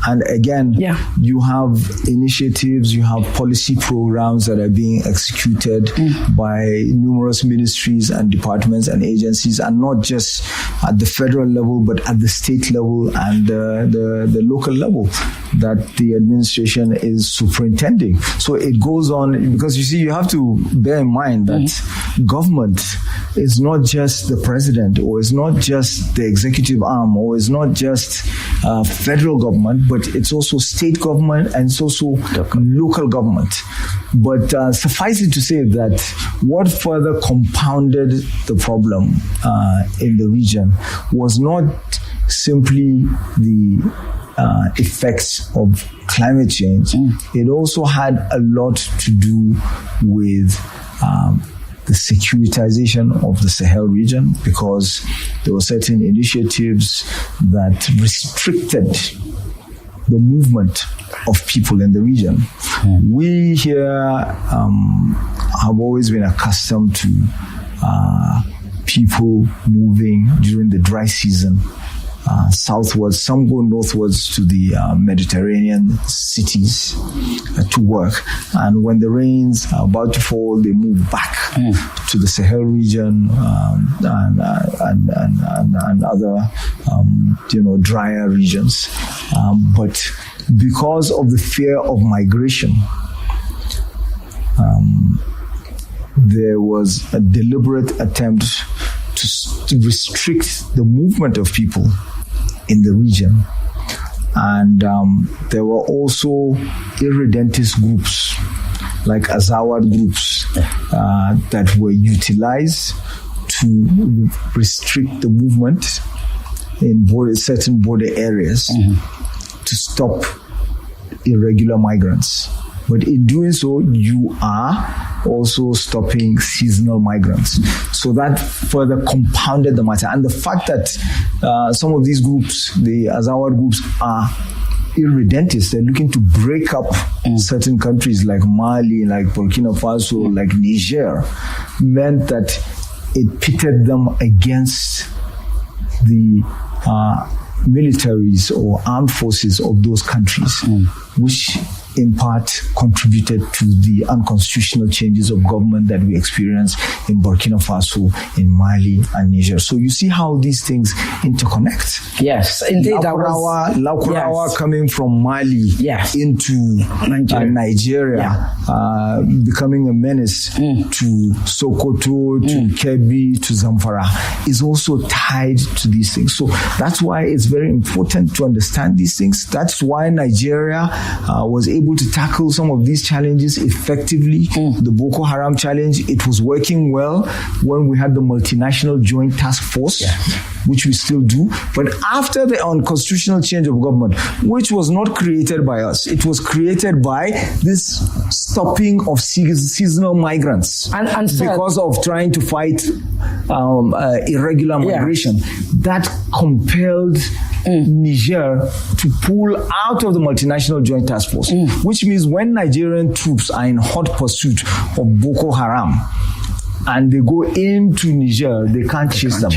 And again, you have initiatives, you have policy programs that are being executed by numerous ministries and departments and agencies, and not just at the federal level, but at the state level and the local level that the administration is superintending. So it goes on, because you see, you have to bear in mind that government is not just the president, or it's not just the executive arm, or it's not just federal government, but it's also state government and it's also local government. But suffice it to say that what further compounded the problem in the region was not simply the effects of climate change. It also had a lot to do with the securitization of the Sahel region, because there were certain initiatives that restricted the movement of people in the region. We here have always been accustomed to people moving during the dry season southwards. Some go northwards to the Mediterranean cities to work, and when the rains are about to fall, they move back to the Sahel region and other drier regions. But because of the fear of migration, there was a deliberate attempt to restrict the movement of people in the region. And there were also irredentist groups, like Azawad groups, that were utilized to restrict the movement in certain border areas to stop irregular migrants. But in doing so, you are also stopping seasonal migrants. So that further compounded the matter. And the fact that some of these groups, the Azawad groups, are irredentists, they're looking to break up certain countries like Mali, like Burkina Faso, like Niger, meant that it pitted them against the militaries or armed forces of those countries, which in part contributed to the unconstitutional changes of government that we experienced in Burkina Faso, in Mali and Niger. So you see how these things interconnect. Yes, indeed. Laukurawa coming from Mali into Nigeria, becoming a menace to Sokoto, to Kebbi, to Zamfara, is also tied to these things. So that's why it's very important to understand these things. That's why Nigeria was able to tackle some of these challenges effectively. The Boko Haram challenge, it was working well when we had the multinational joint task force, which we still do. But after the unconstitutional change of government, which was not created by us, it was created by this stopping of seasonal migrants and because of trying to fight irregular migration. That compelled Niger to pull out of the multinational joint task force, which means when Nigerian troops are in hot pursuit of Boko Haram and they go into Niger, they can't chase them.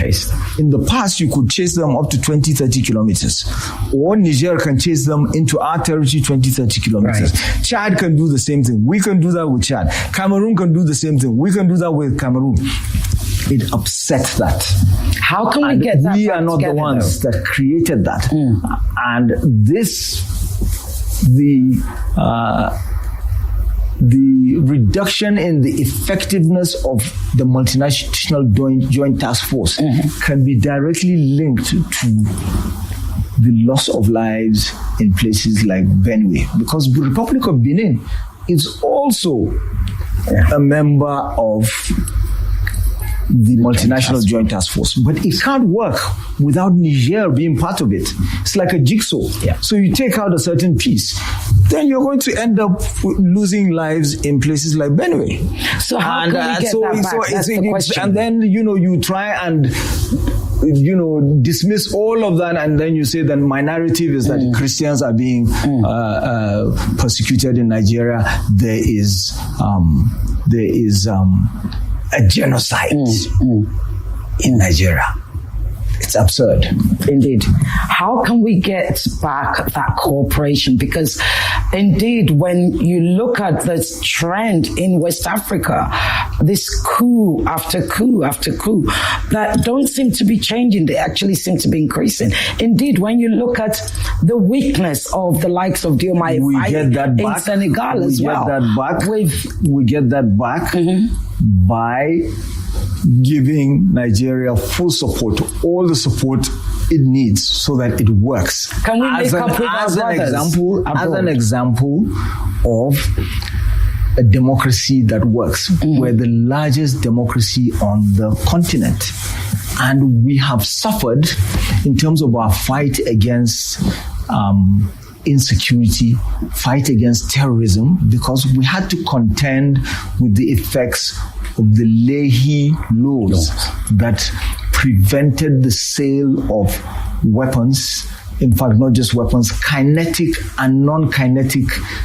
In the past, you could chase them up to 20-30 kilometers, or Niger can chase them into our territory 20-30 kilometers. Chad can do the same thing. We can do that with Chad. Cameroon can do the same thing. We can do that with Cameroon. It upsets that. How can we get that? We are not the ones that created that. And the reduction in the effectiveness of the multinational joint task force can be directly linked to the loss of lives in places like Benue, because the Republic of Benin is also a member of the multinational joint task force, but it can't work without Niger being part of it. It's like a jigsaw. So you take out a certain piece, then you're going to end up losing lives in places like Benue. So how can we get that back? That's the question. And then you try and dismiss all of that, and then you say that my narrative is that Christians are being persecuted in Nigeria. There is a genocide in Nigeria. It's absurd. Indeed. How can we get back that cooperation? Because indeed, when you look at this trend in West Africa, this coup after coup after coup, that don't seem to be changing. They actually seem to be increasing. Indeed, when you look at the weakness of the likes of Diomaye Faye in Senegal as well. We get that back by giving Nigeria full support, all the support it needs, so that it works. Can we make up with our brothers? As an example of a democracy that works. We're the largest democracy on the continent. And we have suffered in terms of our fight against insecurity, fight against terrorism, because we had to contend with the effects of the Leahy laws that prevented the sale of weapons. In fact, not just weapons, kinetic and non-kinetic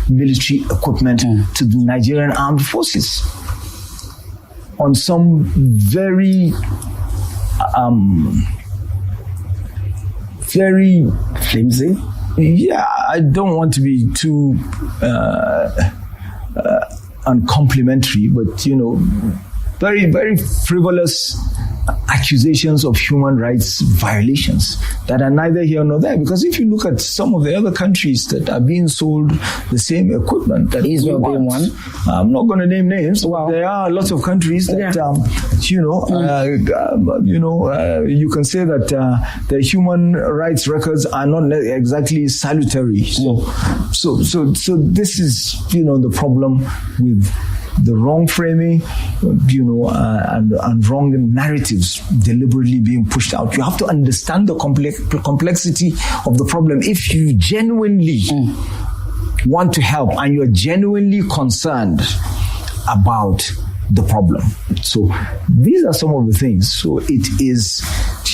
military equipment to the Nigerian armed forces on some very, very flimsy. Yeah, I don't want to be too uncomplimentary, but very, very frivolous accusations of human rights violations that are neither here nor there. Because if you look at some of the other countries that are being sold the same equipment that Israel being one, I'm not going to name names. Well, there are lots of countries that you can say that their human rights records are not exactly salutary. So this is the problem with the wrong framing, and wrong narratives deliberately being pushed out. You have to understand the complexity of the problem. If you genuinely want to help and you're genuinely concerned about the problem. So these are some of the things. So it is,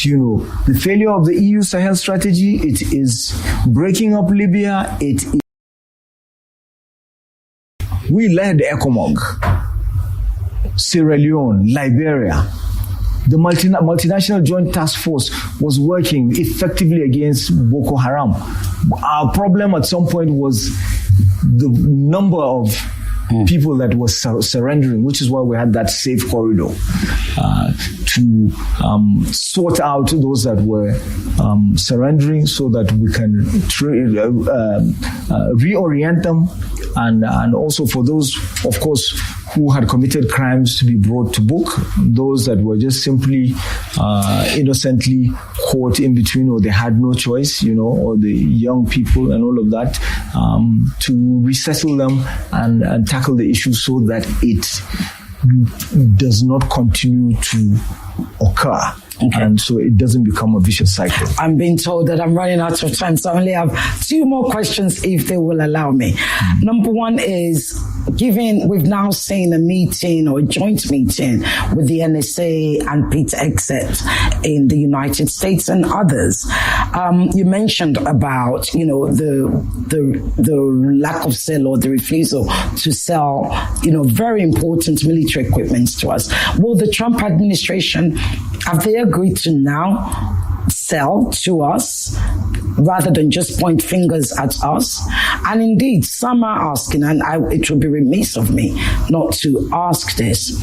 the failure of the EU Sahel strategy. It is breaking up Libya. It is we led ECOMOG, Sierra Leone, Liberia. The multinational joint task force was working effectively against Boko Haram. Our problem at some point was the number of people that were surrendering, which is why we had that safe corridor to sort out those that were surrendering, so that we can reorient them, and also for those, of course, who had committed crimes to be brought to book, those that were just simply innocently caught in between, or they had no choice, or the young people and all of that, to resettle them and tackle the issue so that it does not continue to occur. Okay. And so it doesn't become a vicious cycle. I'm being told that I'm running out of time, so I only have 2 more questions if they will allow me. Number one is, given we've now seen a meeting or a joint meeting with the NSA and Pete Hegseth in the United States and others, you mentioned about the lack of sale or the refusal to sell very important military equipment to us. Will the Trump administration, have they agreed to now sell to us rather than just point fingers at us? And indeed, some are asking, and it would be remiss of me not to ask this,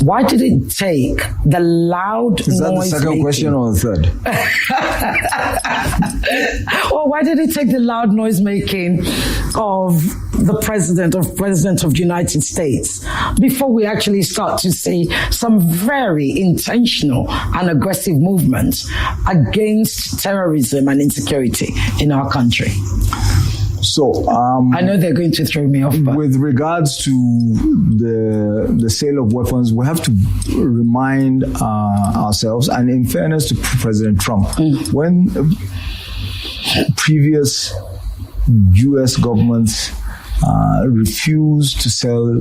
why did it take the loud Is that the second question or the third? Well, why did it take the loud noise making of the President of the United States before we actually start to see some very intentional and aggressive movements against terrorism and insecurity in our country? So I know they're going to throw me off. But with regards to the sale of weapons, we have to remind ourselves, and in fairness to President Trump, when previous U.S. governments refused to sell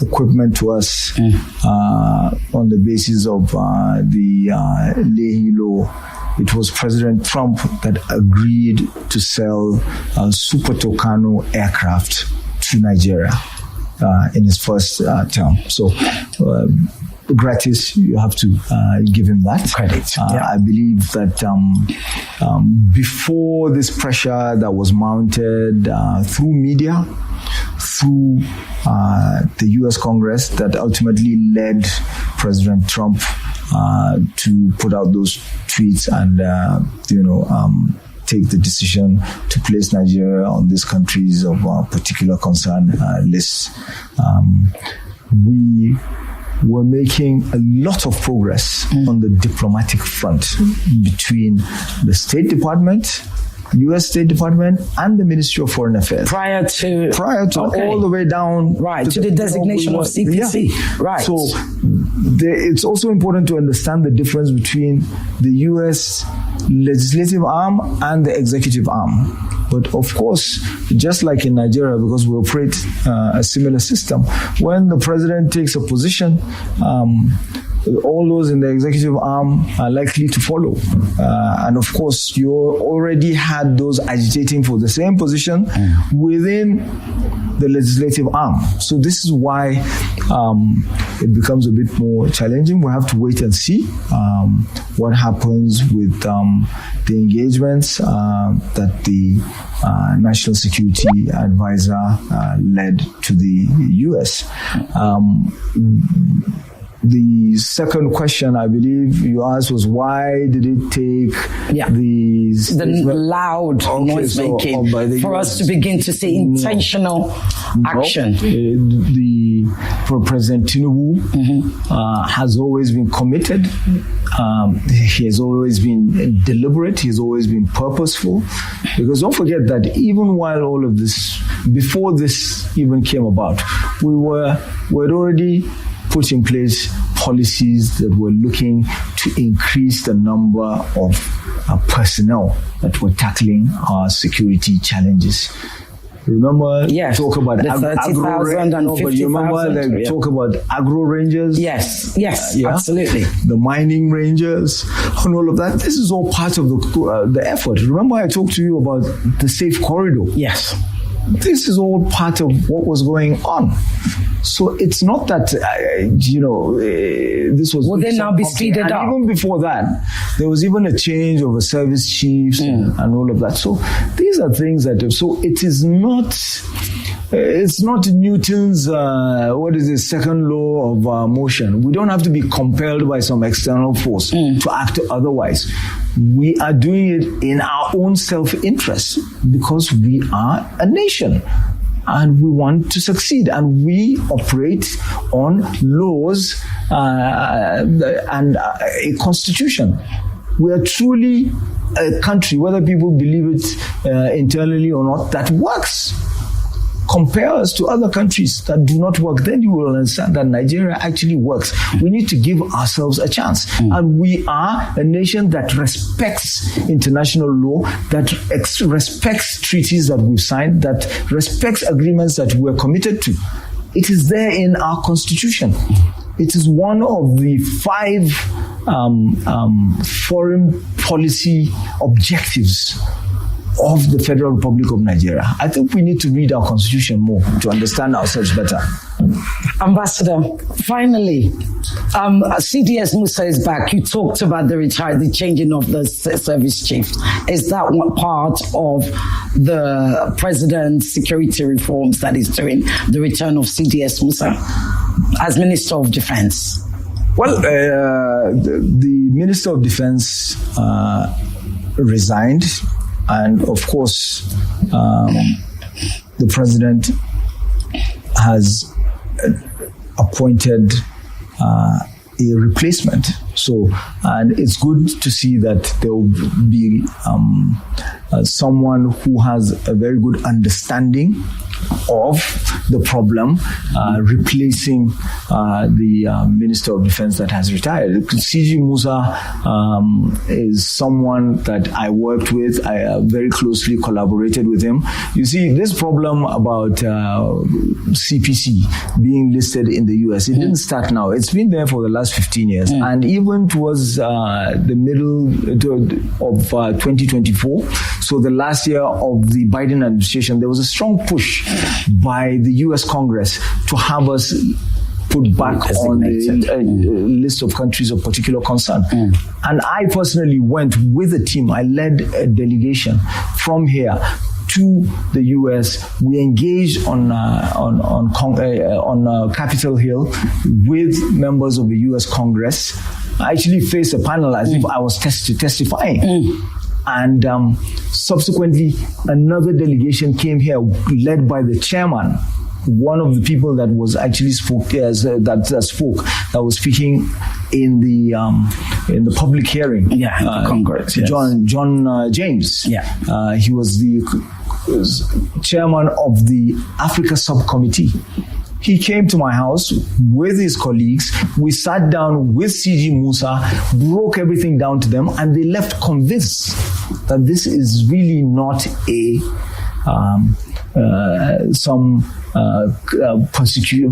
equipment to us on the basis of the Leahy Law. It was President Trump that agreed to sell Super Tucano aircraft to Nigeria in his first term. So, gratis, you have to give him that credit. I believe that before this pressure that was mounted through media, through the U.S. Congress, that ultimately led President Trump to put out those tweets and take the decision to place Nigeria on these countries of particular concern list. We were making a lot of progress on the diplomatic front between the State Department, U.S. State Department, and the Ministry of Foreign Affairs. Prior to all the way down to the designation of CPC. Right. So it's also important to understand the difference between the U.S. legislative arm and the executive arm. But of course, just like in Nigeria, because we operate a similar system, when the president takes a position, all those in the executive arm are likely to follow. And of course, you already had those agitating for the same position within the legislative arm. So this is why it becomes a bit more challenging. We have to wait and see what happens with the engagements that the National Security Advisor led to the U.S. The second question I believe you asked was, why did it take the loud noise making for us to begin to see intentional action? For President Tinubu has always been committed. He has always been deliberate. He has always been purposeful. Because don't forget that even while all of this, before this even came about, we had already put in place policies that were looking to increase the number of personnel that were tackling our security challenges. Remember, talk about the 30,000 and 50,000. Talk about agro rangers. Yes, absolutely. The mining rangers and all of that. This is all part of the effort. Remember, I talked to you about the safe corridor. Yes. This is all part of what was going on. So it's not that, this was... Will they now be speeded up? Even before that, there was even a change of a service chiefs and all of that. So these are things that... So it is not... It's not Newton's, second law of motion. We don't have to be compelled by some external force to act otherwise. We are doing it in our own self-interest because we are a nation. And we want to succeed, and we operate on laws and a constitution. We are truly a country, whether people believe it internally or not, that works. Compare us to other countries that do not work, then you will understand that Nigeria actually works. We need to give ourselves a chance. And we are a nation that respects international law, that respects treaties that we've signed, that respects agreements that we're committed to. It is there in our constitution. It is one of the 5 foreign policy objectives of the Federal Republic of Nigeria. I think we need to read our constitution more to understand ourselves better. Ambassador, finally, CDS Musa is back. You talked about the changing of the service chief. Is that one part of the president's security reforms that is doing the return of CDS Musa as Minister of Defense? Well, the Minister of Defense resigned. And of course, the president has appointed a replacement. So, and it's good to see that there will be someone who has a very good understanding of the problem, replacing the Minister of Defense that has retired. CG Musa is someone that I worked with. I very closely collaborated with him. You see, this problem about CPC being listed in the US, it didn't start now. It's been there for the last 15 years. And even towards the middle of 2024, so the last year of the Biden administration, there was a strong push by the US Congress to have us put back on the list of countries of particular concern. And I personally went with a team. I led a delegation from here to the US. We engaged on Capitol Hill with members of the US Congress. I actually faced a panel as if I was testifying. And subsequently, another delegation came here led by the chairman, one of the people that was actually that was speaking in the public hearing. Congress. Yes. John James. He was the chairman of the Africa subcommittee. He came to my house with his colleagues. We sat down with CG Musa, broke everything down to them, and they left convinced that this is really not some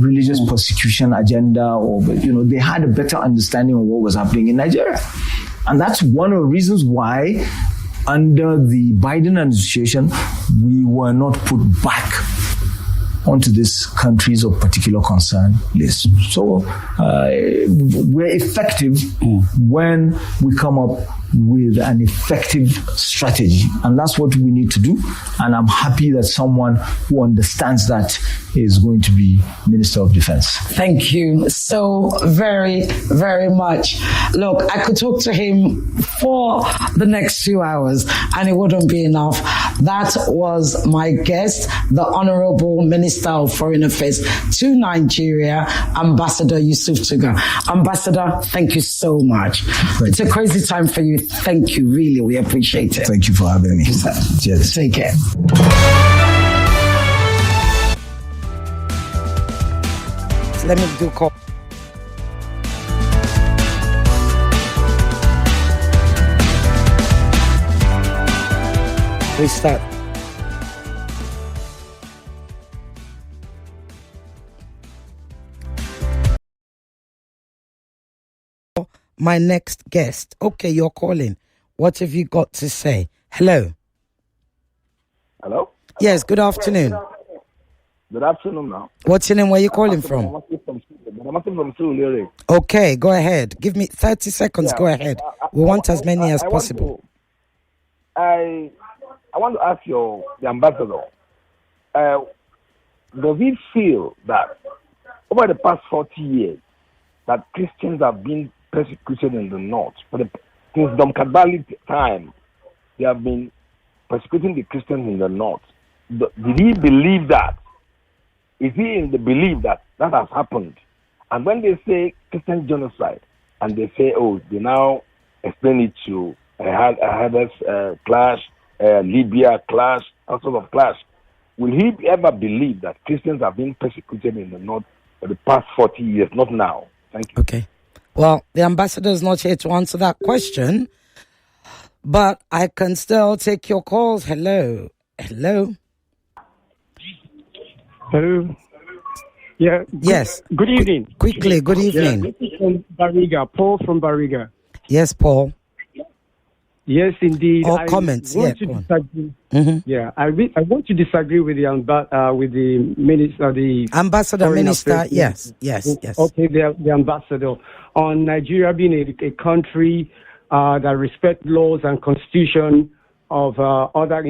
religious persecution agenda, or they had a better understanding of what was happening in Nigeria. And that's one of the reasons why under the Biden administration we were not put back onto this countries of particular concern list. So we're effective when we come up with an effective strategy, and that's what we need to do. And I'm happy that someone who understands that is going to be Minister of Defense. Thank you so very, very much. Look, I could talk to him for the next few hours and it wouldn't be enough. That was my guest, the Honorable Minister of Foreign Affairs to Nigeria, Ambassador Yusuf Tuga. Ambassador, thank you so much. It's a crazy time for you. Thank you, really. We appreciate it. Thank you for having me. Cheers. Take care. Let me do call. Restart. My next guest. Okay, you're calling. What have you got to say? Hello. Hello? Yes, good afternoon. Good afternoon now. What's your name? Where are you calling from? Okay, go ahead. Give me 30 seconds. Go ahead. We want as many as possible. I want to ask the ambassador, does he feel that over the past 40 years that Christians have been persecuted in the north? Since Dom Kadbali time, they have been persecuting the Christians in the north. Did he believe that? Is he in the belief that that has happened? And when they say Christian genocide, and they say, they now explain it to Hadess clash, Libya clash, all sorts of clash. Will he ever believe that Christians have been persecuted in the north for the past 40 years? Not now. Thank you. Okay. Well, the ambassador is not here to answer that question, but I can still take your calls. Hello. Hello. Hello. Yeah. Yes. Good evening. Quickly. Good evening. Yeah, this is from Bariga. Paul from Bariga. Yes, Paul. Yes, indeed. Or comments. Yeah. Yeah. I want to disagree with the minister, the ambassador minister. Affairs. Yes. Okay, the ambassador on Nigeria being a country that respect laws and constitution of other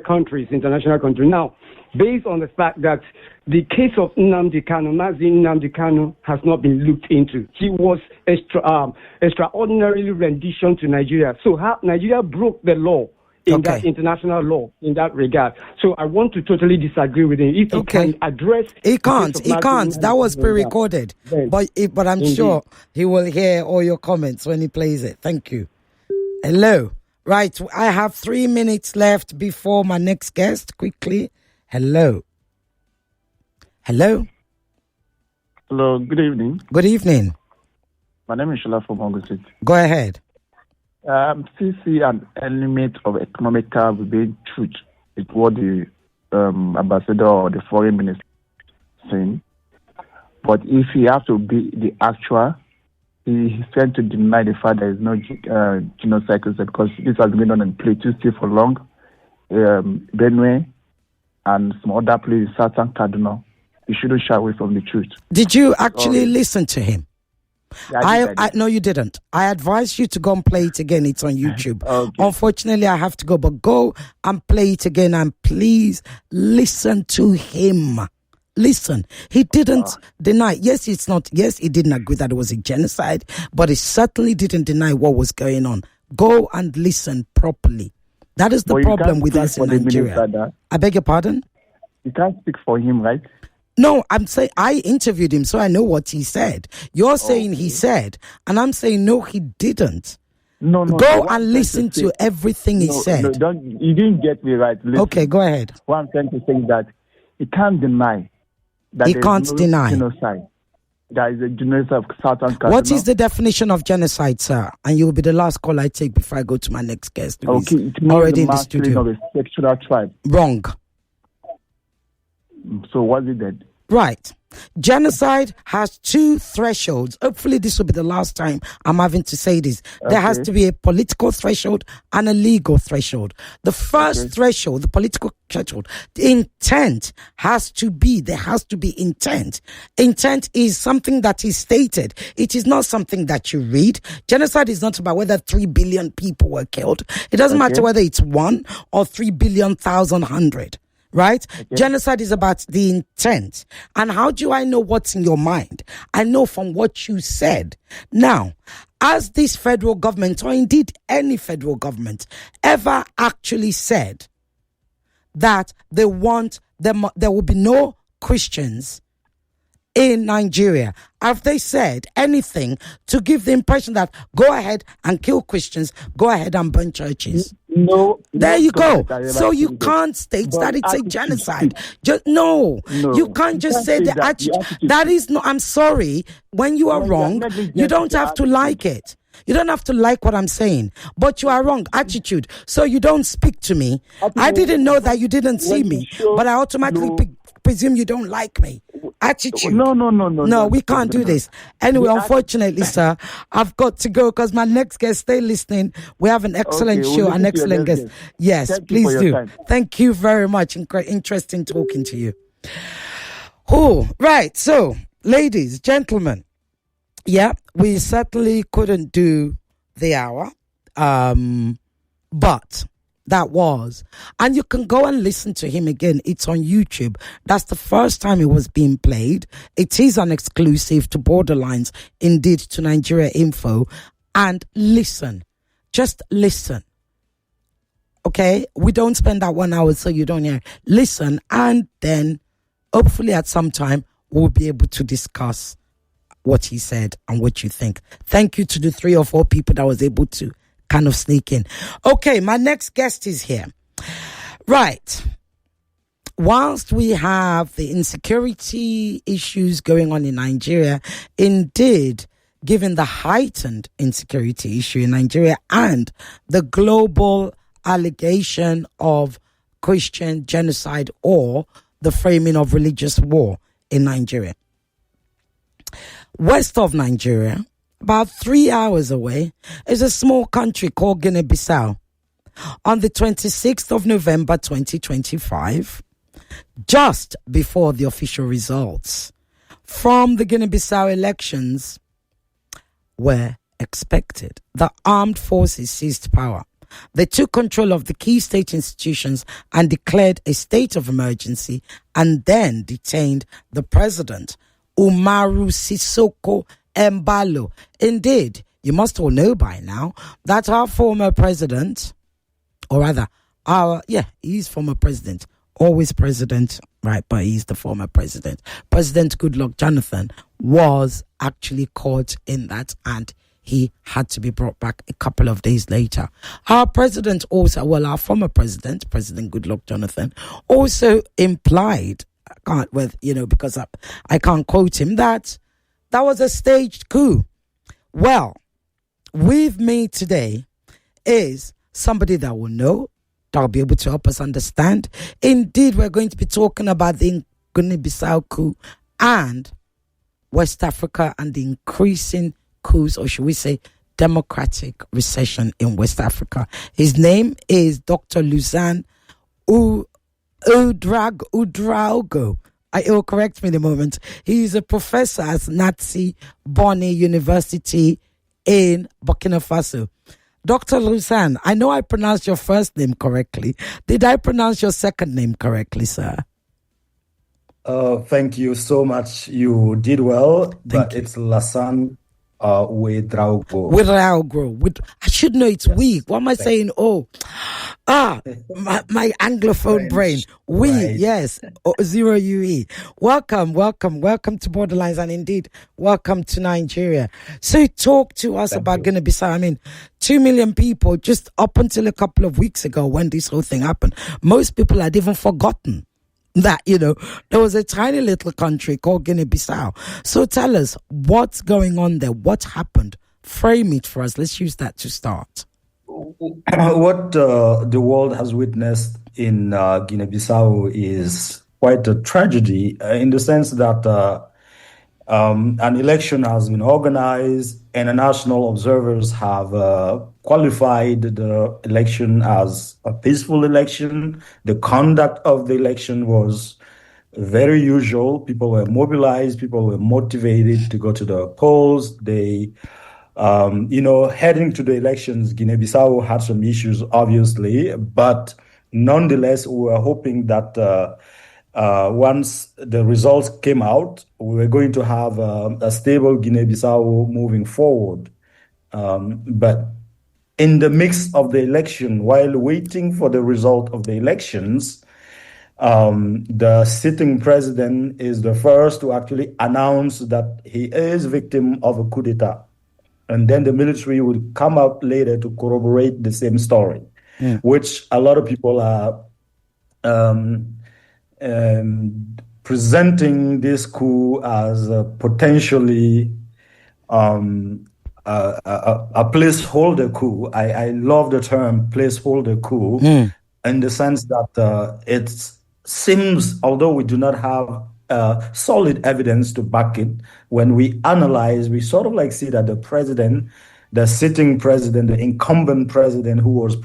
countries, international countries. Now, based on the fact that the case of Nnamdi Kanu has not been looked into. He was extraordinarily rendition to Nigeria. So how Nigeria broke the law in that international law in that regard. So I want to totally disagree with him. If he can address... He can't. That was pre-recorded. But I'm sure he will hear all your comments when he plays it. Thank you. Hello. Right. I have 3 minutes left before my next guest. Quickly. Hello. Hello. Hello, good evening. Good evening. My name is Shola from Ogun State. Go ahead. Still see an element of economical within truth with what the ambassador or the foreign minister is saying. But if he has to be the actual, he tends to deny the fact there is no genocide because this has been on in Plateau State for long, Benue, and some other places, Southern Kaduna. You shouldn't shy away from the truth. Did you actually listen to him? Yeah, I did. No, you didn't. I advise you to go and play it again. It's on YouTube. Okay. Unfortunately, I have to go, but go and play it again and please listen to him. Listen, he didn't deny. Yes, he didn't agree that it was a genocide, but he certainly didn't deny what was going on. Go and listen properly. That is the problem with us in Nigeria. I beg your pardon? You can't speak for him, right? No, I'm saying I interviewed him, so I know what he said. You're saying he said, and I'm saying no, he didn't. No. Go and listen to everything he said. No, you didn't get me right. Listen. Okay, go ahead. What I'm trying to say is that he can't deny that he can't deny genocide. There is a genocide of Southern Kaduna. What is the definition of genocide, sir? And you will be the last call I take before I go to my next guest. Okay, it means already the in the mastering studio. of a sexual tribe. Wrong. So what's it then? Right. Genocide has two thresholds. Hopefully this will be the last time I'm having to say this. There has to be a political threshold and a legal threshold. The first threshold, the political threshold, the intent has to be, there has to be intent. Intent is something that is stated. It is not something that you read. Genocide is not about whether 3 billion people were killed. It doesn't matter whether it's 1 or 3 billion thousand hundred. Right? Genocide is about the intent. And how do I know what's in your mind? I know from what you said. Now, as this federal government, or indeed any federal government, ever actually said that they want them, there will be no Christians in Nigeria, have they said anything to give the impression that go ahead and kill Christians, go ahead and burn churches? No. There you go. So you can't state that it's a genocide. No. You can't just say the attitude. That is no. I'm sorry. When you are wrong, you don't have to like it. You don't have to like what I'm saying, but you are wrong. Attitude. So you don't speak to me. I didn't know that you didn't see me, but I automatically presume you don't like me. Attitude. No, we can't do this. Anyway, unfortunately, sir, I've got to go because my next guest, stay listening. We have an excellent show, an excellent guest. Yes, please do. Thank you very much. Interesting talking to you. Oh, right. So, ladies, gentlemen, yeah, we certainly couldn't do the hour, but that was. And you can go and listen to him again. It's on YouTube. That's the first time it was being played. It is an exclusive to Borderlines, indeed to Nigeria Info. And listen. Just listen. Okay? We don't spend that 1 hour so you don't hear. Listen, and then hopefully at some time we'll be able to discuss what he said and what you think. Thank you to the 3 or 4 people that was able to kind of sneak in. Okay, my next guest is here. Right. Whilst we have the insecurity issues going on in Nigeria, indeed, given the heightened insecurity issue in Nigeria and the global allegation of Christian genocide or the framing of religious war in Nigeria. West of Nigeria, about 3 hours away, is a small country called Guinea-Bissau. On the 26th of November 2025, just before the official results from the Guinea-Bissau elections were expected, the armed forces seized power. They took control of the key state institutions and declared a state of emergency and then detained the president, Umaru Sissoco Embalo. Indeed, you must all know by now that our former president, or rather, he's former president, always president, right, but he's the former president. President Goodluck Jonathan was actually caught in that and he had to be brought back a couple of days later. Our president also, well, our former president, President Goodluck Jonathan, also implied, because I can't quote him, that was a staged coup. Well, with me today is somebody that will know, that will be able to help us understand. Indeed, we're going to be talking about the Guinea-Bissau coup and West Africa and the increasing coups, or should we say democratic recession in West Africa. His name is Dr. Luzan Udraogo. He'll correct me in a moment. He's a professor at Natsi Boni University in Burkina Faso. Dr. Luzan, I know I pronounced your first name correctly. Did I pronounce your second name correctly, sir? Thank you so much. You did well, but it's Lasan Ouedraogo. Ouedraogo. I should know it's we. What am I saying? My Anglophone brain. We, right. Yes. 0 UE. Welcome to Borderlines, and indeed, welcome to Nigeria. So talk to us about Guinea-Bissau. I mean, 2 million people just up until a couple of weeks ago when this whole thing happened. Most people had even forgotten that, there was a tiny little country called Guinea-Bissau. So tell us, what's going on there? What happened? Frame it for us. Let's use that to start. What the world has witnessed in Guinea-Bissau is quite a tragedy in the sense that an election has been organized, international observers have qualified the election as a peaceful election. The conduct of the election was very usual. People were mobilized, people were motivated to go to the polls. They, heading to the elections, Guinea-Bissau had some issues, obviously, but nonetheless, we were hoping that once the results came out, we were going to have a stable Guinea-Bissau moving forward. But in the mix of the election, while waiting for the result of the elections, the sitting president is the first to actually announce that he is victim of a coup d'etat. And then the military will come out later to corroborate the same story, which a lot of people are presenting this coup as potentially a placeholder coup. I love the term placeholder coup in the sense that it seems, although we do not have solid evidence to back it, when we analyze, we sort of see that the sitting president, the incumbent president who was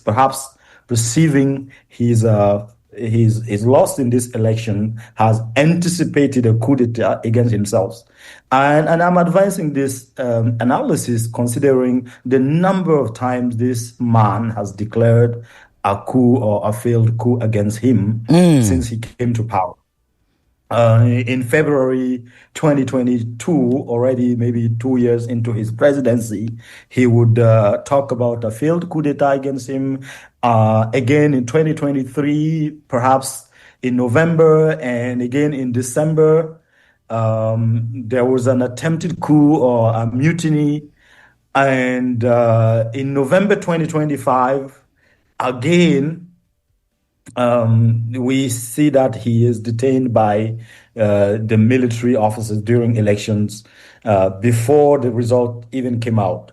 perhaps perceiving his loss in this election, has anticipated a coup d'etat against himself. And I'm advancing this analysis considering the number of times this man has declared a coup or a failed coup against him since he came to power. In February 2022, already maybe 2 years into his presidency, he would talk about a failed coup d'etat against him. Again in 2023, perhaps in November, and again in December, there was an attempted coup or a mutiny. And in November 2025, again, we see that he is detained by the military officers during elections before the result even came out.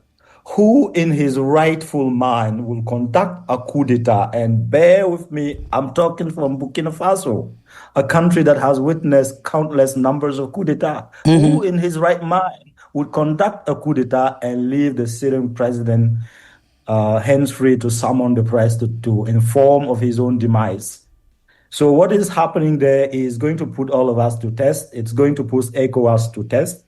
Who in his rightful mind will conduct a coup d'etat? And bear with me, I'm talking from Burkina Faso, a country that has witnessed countless numbers of coup d'etat. Who in his right mind would conduct a coup d'etat and leave the sitting president hands-free to summon the press to inform of his own demise? So what is happening there is going to put all of us to test. It's going to put ECOWAS to test.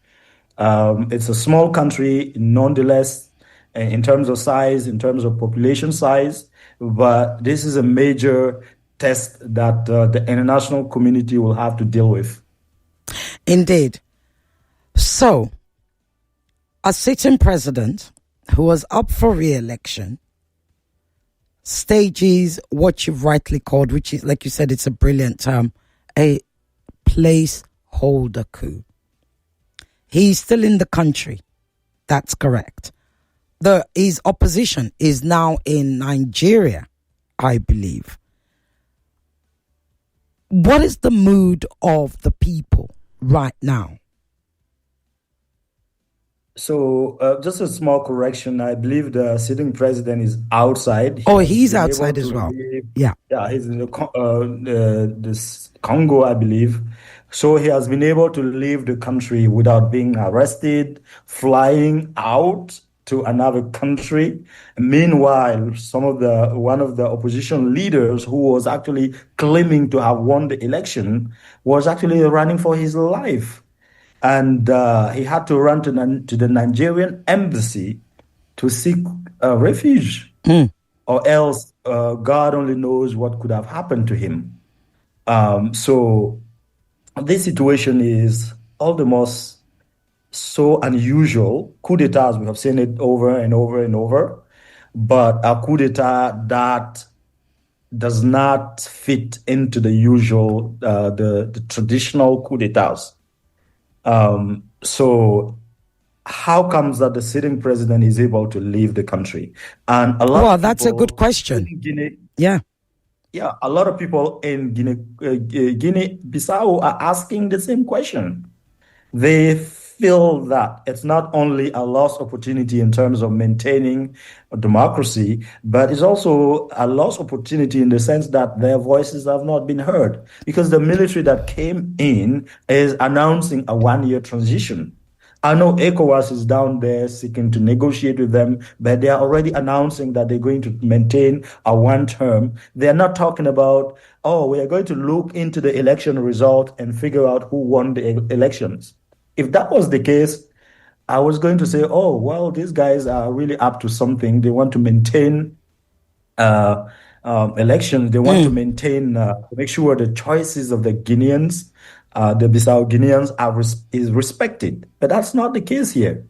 It's a small country, nonetheless, in terms of size, in terms of population size, but this is a major test that the international community will have to deal with. Indeed. So, a sitting president who was up for re-election stages what you've rightly called, which is, like you said, it's a brilliant term, a placeholder coup. He's still in the country. That's correct. His opposition is now in Nigeria, I believe. What is the mood of the people right now? So, just a small correction. I believe the sitting president is outside. He's outside as well. Yeah, he's in this Congo, I believe. So he has been able to leave the country without being arrested, flying out to another country. Meanwhile, one of the opposition leaders who was actually claiming to have won the election was actually running for his life. And he had to run to the Nigerian embassy to seek refuge, or else God only knows what could have happened to him. So this situation is all the more so unusual. Coup d'etats, we have seen it over and over and over, but a coup d'etat that does not fit into the usual, the traditional coup d'etats. So how comes that the sitting president is able to leave the country? And that's a good question. Yeah, a lot of people in Guinea-Bissau are asking the same question. They feel that it's not only a lost opportunity in terms of maintaining democracy, but it's also a lost opportunity in the sense that their voices have not been heard, because the military that came in is announcing a one-year transition. I know ECOWAS is down there seeking to negotiate with them, but they are already announcing that they're going to maintain a one term. They're not talking about, we are going to look into the election result and figure out who won the elections. If that was the case, I was going to say, these guys are really up to something. They want to maintain elections. They want to maintain, make sure the choices of the Guineans, the Bissau Guineans, is respected. But that's not the case here.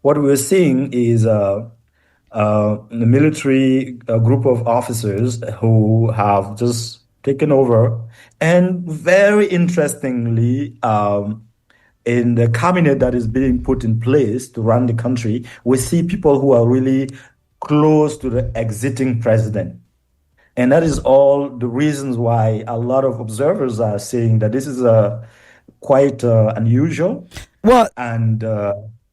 What we're seeing is the military group of officers who have just taken over, and very interestingly, in the cabinet that is being put in place to run the country, we see people who are really close to the exiting president. And that is all the reasons why a lot of observers are saying that this is quite unusual. Well, and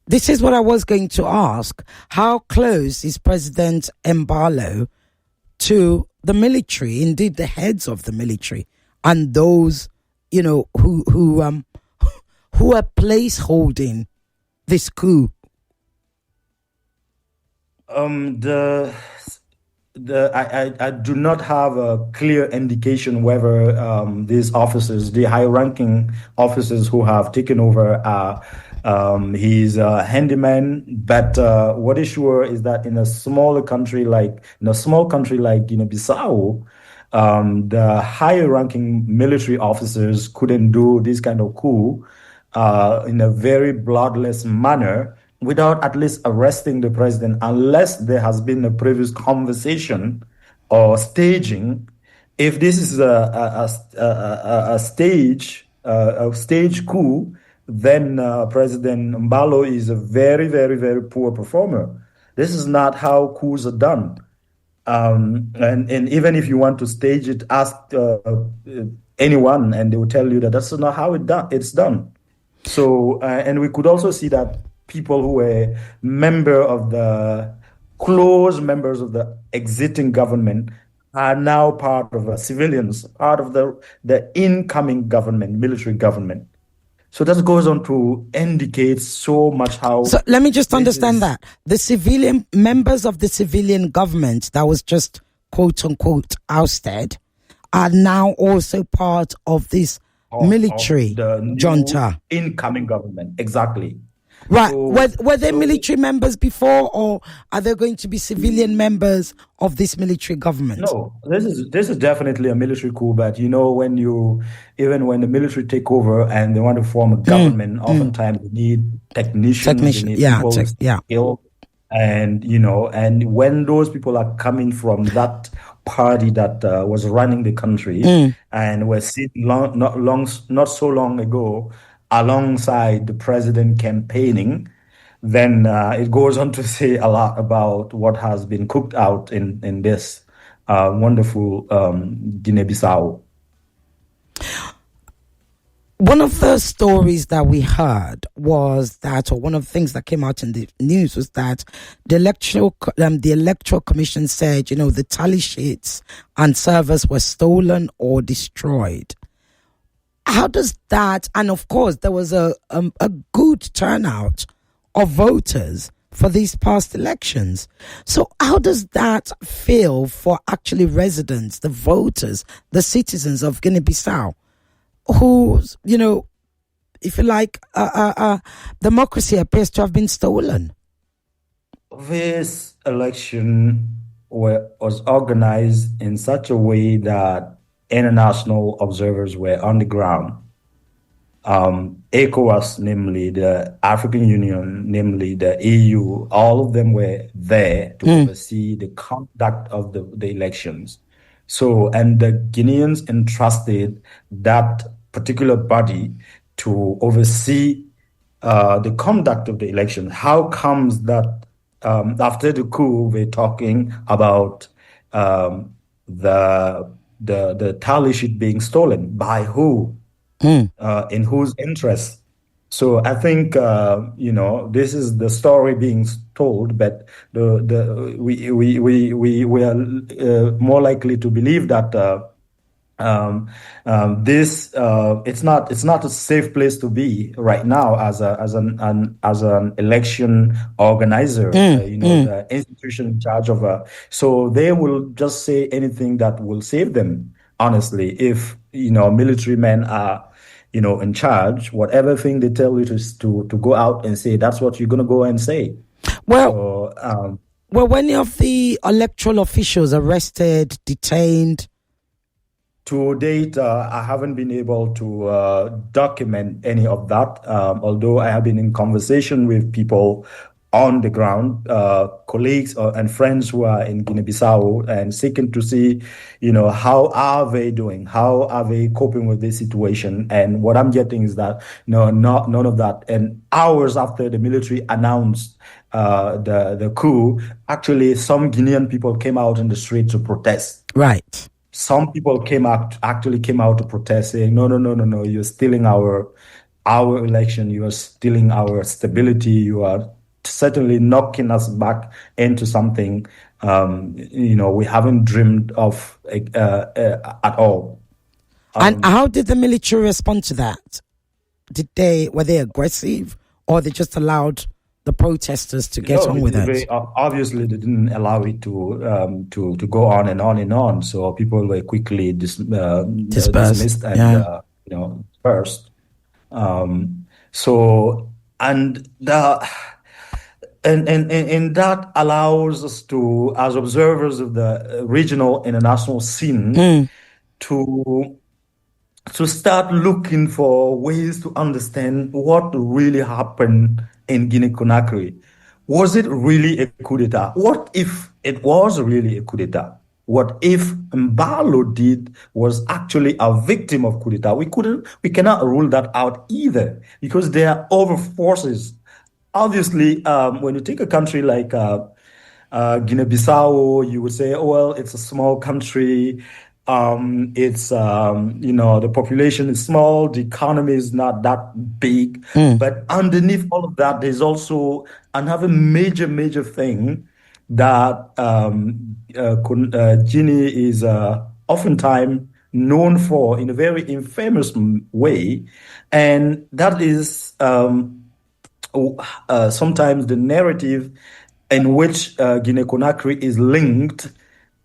this is what I was going to ask. How close is President Embalo to the military, indeed the heads of the military, and those, who are place-holding this coup? I do not have a clear indication whether these officers, the high-ranking officers who have taken over, his handyman. But what is sure is that in a small country like Guinea-Bissau, the higher-ranking military officers couldn't do this kind of coup in a very bloodless manner without at least arresting the president, unless there has been a previous conversation or staging. If this is a stage coup, then President Mbalo is a very, very, very poor performer. This is not how coups are done. And even if you want to stage it, ask anyone, and they will tell you that that's not how it's done. So, and we could also see that people who were close members of the exiting government are now part of civilians, part of the incoming government, military government. So that goes on to indicate so much how... So let me just understand that. The civilian members of the civilian government that was just quote-unquote ousted are now also part of this military junta. Incoming government, exactly. Right. So, were they military members before, or are there going to be civilian members of this military government? No, this is definitely a military coup. But when the military take over and they want to form a government, oftentimes they need technicians, they need people with skill. And and when those people are coming from that party that was running the country, and were seen not so long ago alongside the president campaigning, then it goes on to say a lot about what has been cooked out in this wonderful Guinea-Bissau. One of the stories that we heard was that, or one of the things that came out in the news was that the electoral commission said, the tally sheets and servers were stolen or destroyed. How does that, and of course there was a good turnout of voters for these past elections. So how does that feel for actually residents, the voters, the citizens of Guinea-Bissau? Whose, if you like, democracy appears to have been stolen. This election was organized in such a way that international observers were on the ground. ECOWAS, namely the African Union, namely the EU, all of them were there to oversee the conduct of the elections. So, and the Guineans entrusted that particular body to oversee the conduct of the election. How comes that after the coup, we're talking about the tally sheet being stolen? By who? In whose interest? So I think this is the story being told, but we are more likely to believe that it's not a safe place to be right now as an election organizer. The institution in charge of so they will just say anything that will save them. Honestly, if military men are in charge, whatever thing they tell you to go out and say, that's what you're going to go and say. Well, were any of the electoral officials arrested, detained? To date, I haven't been able to document any of that, although I have been in conversation with people on the ground, colleagues and friends who are in Guinea-Bissau, and seeking to see, how are they doing? How are they coping with this situation? And what I'm getting is that, none of that. And hours after the military announced the coup, actually some Guinean people came out in the street to protest. Right. Some people came out to protest, saying, no, you're stealing our election, you are stealing our stability, you are certainly knocking us back into something we haven't dreamed of at all. And how did the military respond to that? Were they aggressive, or they just allowed the protesters to get on with it? Obviously, they didn't allow it to go on and on and on. So people were quickly dismissed and dispersed. And that allows us to, as observers of the regional international scene, to start looking for ways to understand what really happened in Guinea-Conakry. Was it really a coup d'etat? What if it was really a coup d'etat? What if Mbalo was actually a victim of coup d'etat? We cannot rule that out either, because there are other forces. Obviously, when you take a country like Guinea-Bissau, you would say, oh, well, it's a small country. It's the population is small, the economy is not that big. But underneath all of that, there's also another major thing that Guinea is oftentimes known for in a very infamous way, and that is sometimes the narrative in which Guinea-Conakry is linked.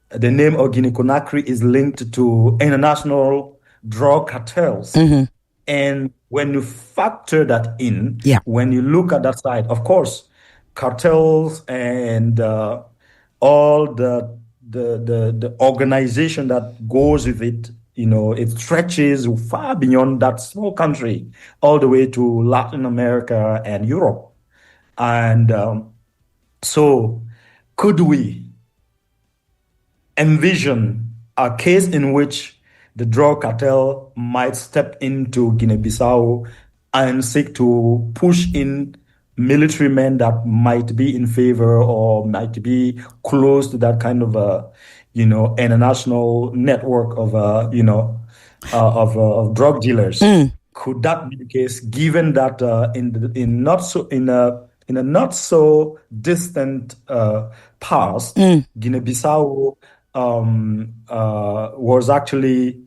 The name of Guinea-Conakry is linked to international drug cartels. And when you factor that in, when you look at that side, of course, cartels and all the organization that goes with it, it stretches far beyond that small country, all the way to Latin America and Europe. And so could we envision a case in which the drug cartel might step into Guinea-Bissau and seek to push in military men that might be in favor or might be close to that kind of international network of of drug dealers. Could that be the case, given that in a not so distant past, Guinea-Bissau was actually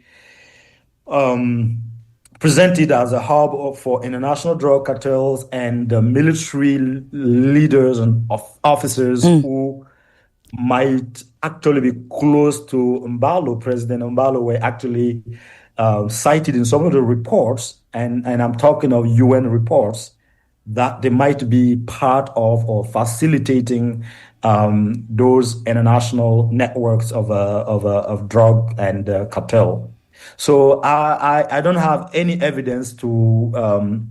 presented as a hub for international drug cartels and military leaders and officers who might actually be close to Mbalo. President Mbalo were actually cited in some of the reports, and I'm talking of UN reports, that they might be part of or facilitating those international networks of drug and cartel. So I don't have any evidence to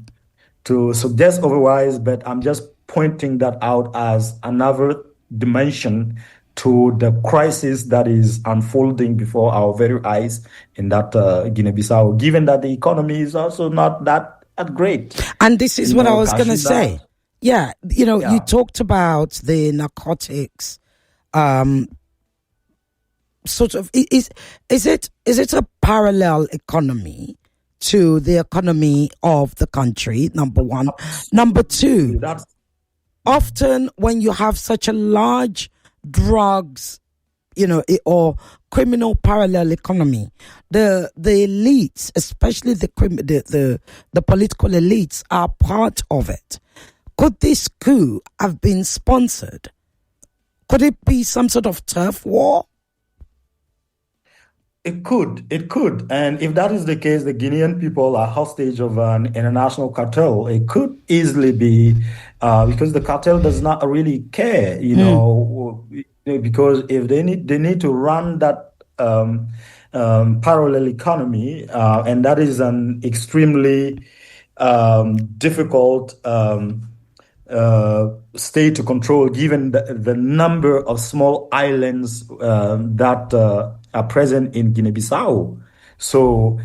suggest otherwise, but I'm just pointing that out as another dimension to the crisis that is unfolding before our very eyes in that Guinea-Bissau, given that the economy is also not that great. And this is what I was going to say. Yeah, you talked about the narcotics. Sort of, is it a parallel economy to the economy of the country? Number one. Number two, often when you have such a large drugs, or criminal parallel economy, the elites, especially the political elites, are part of it. Could this coup have been sponsored? Could it be some sort of turf war? It could. And if that is the case, the Guinean people are hostage of an international cartel. It could easily be because the cartel does not really care, because if they need to run that parallel economy, and that is an extremely difficult state to control, given the number of small islands that are present in Guinea-Bissau. So,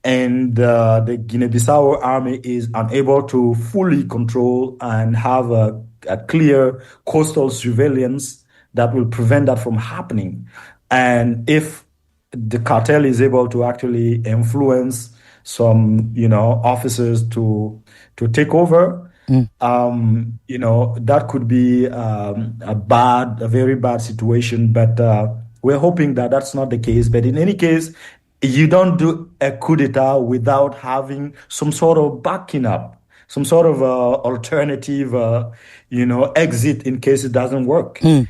and the Guinea-Bissau army is unable to fully control and have a clear coastal surveillance that will prevent that from happening. And if the cartel is able to actually influence some, officers to take over, that could be a very bad situation. But we're hoping that that's not the case. But in any case, you don't do a coup d'etat without having some sort of backing up, some sort of alternative, exit in case it doesn't work. In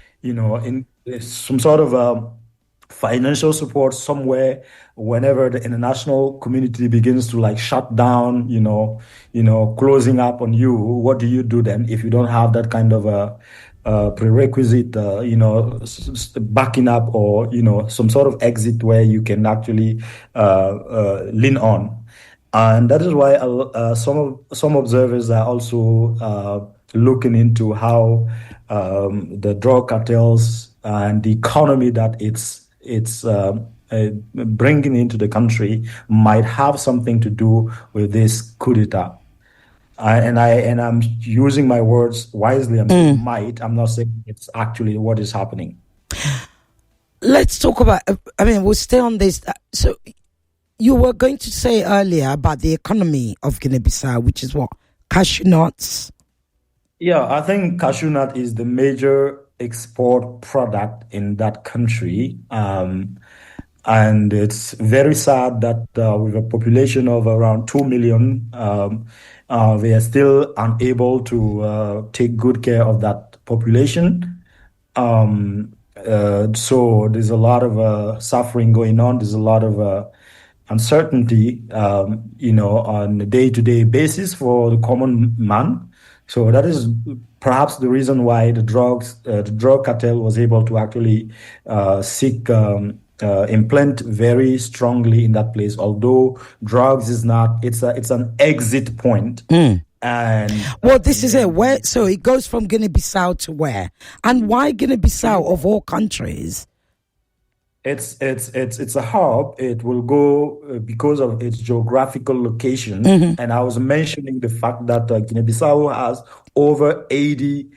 some sort of financial support somewhere whenever the international community begins to shut down, closing up on you. What do you do then if you don't have that kind of prerequisite, backing up or, some sort of exit where you can actually lean on? And that is why some observers are also looking into how the drug cartels and the economy that it's bringing into the country might have something to do with this coup d'etat. And I'm using my words wisely. I'm saying might. I'm not saying it's actually what is happening. Let's talk about. We'll stay on this. So, you were going to say earlier about the economy of Guinea-Bissau, which is what? Cashew nuts. Yeah, I think cashew nut is the major export product in that country. And it's very sad that with a population of around 2 million, they are still unable to take good care of that population. So there's a lot of suffering going on. There's a lot of uncertainty, on a day-to-day basis for the common man. So that is perhaps the reason why the drug cartel was able to actually implant very strongly in that place. Although drugs is not, it's an exit point. And this is it. Where? So it goes from Guinea-Bissau to where? And why Guinea-Bissau of all countries? It's a hub. It will go because of its geographical location. And I was mentioning the fact that Guinea-Bissau has over 80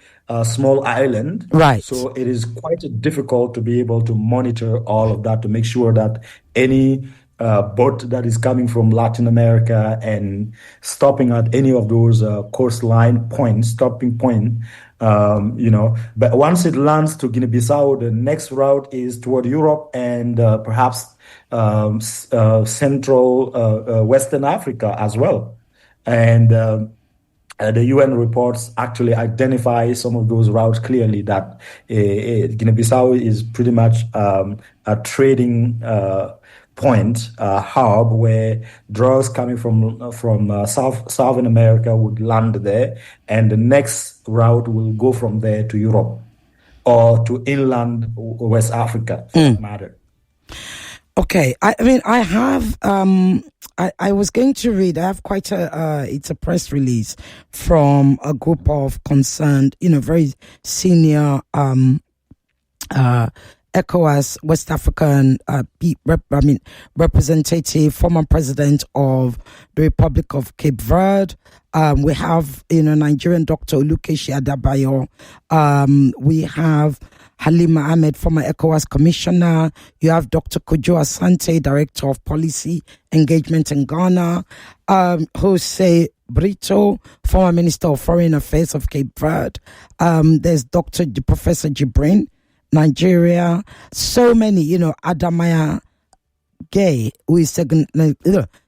small islands. Right. So it is quite difficult to be able to monitor all of that to make sure that any boat that is coming from Latin America and stopping at any of those coastline points, stopping point, but once it lands to Guinea-Bissau, the next route is toward Europe and perhaps Central Western Africa as well. And the UN reports actually identify some of those routes clearly that Guinea-Bissau is pretty much a trading point, hub where drugs coming from Southern America would land there, and the next route will go from there to Europe or to inland West Africa, for that matter. Okay, I mean, I have. I was going to read. I have quite it's a press release from a group of concerned, very senior ECOWAS West African representative, former president of the Republic of Cape Verde. We have, Nigerian Dr. Olukeshi Adabayo. We have Halima Ahmed, former ECOWAS commissioner. You have Dr. Kojo Asante, director of policy engagement in Ghana. Jose Brito, former minister of foreign affairs of Cape Verde. There's Professor Jibrin, Nigeria. So many, Adamaya Gay, who is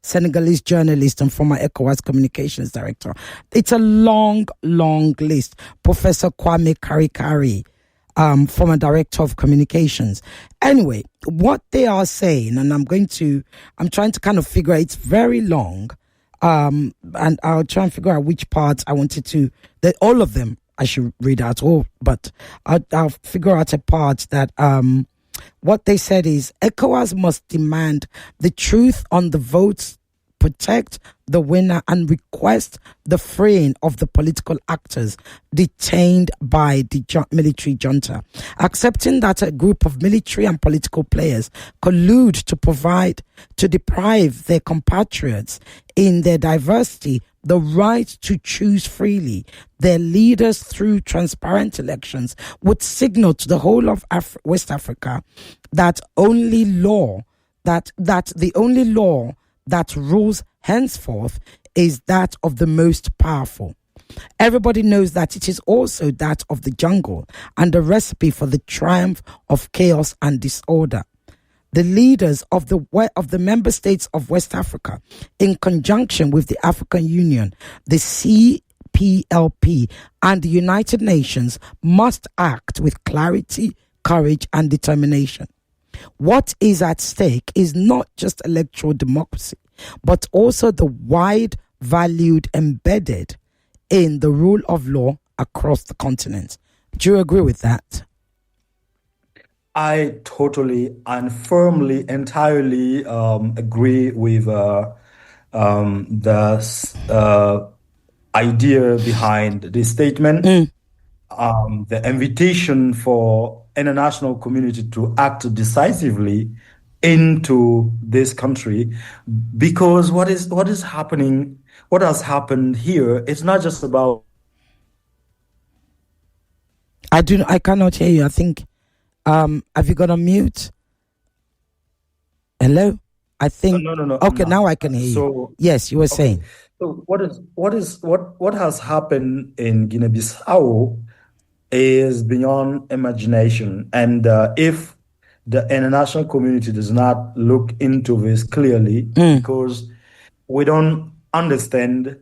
Senegalese journalist and former ECOWAS communications director. It's a long, long list. Professor Kwame Karikari, former director of communications. Anyway, what they are saying, and I'm trying to kind of figure out, it's very long, and I'll try and figure out which parts I wanted to, all of them I should read out all, but I'll figure out a part that, what they said is ECOWAS must demand the truth on the votes, protect the winner, and request the freeing of the political actors detained by the military junta. Accepting that a group of military and political players collude to deprive their compatriots in their diversity the right to choose freely their leaders through transparent elections would signal to the whole of West Africa that the only law that rules henceforth is that of the most powerful. Everybody knows that it is also that of the jungle and a recipe for the triumph of chaos and disorder. The leaders of the member states of West Africa, in conjunction with the African Union, the CPLP, and the United Nations, must act with clarity, courage, and determination. What is at stake is not just electoral democracy, but also the wide value embedded in the rule of law across the continent. Do you agree with that? I totally and firmly, entirely agree with the idea behind this statement. The invitation for international community to act decisively into this country, because what has happened here, it's not just about. I cannot hear you. I think. Have you got on mute? Hello? I think. No. Okay, now I can hear you. Yes, you were saying. So what has happened in Guinea-Bissau is beyond imagination, and if the international community does not look into this clearly, because we don't understand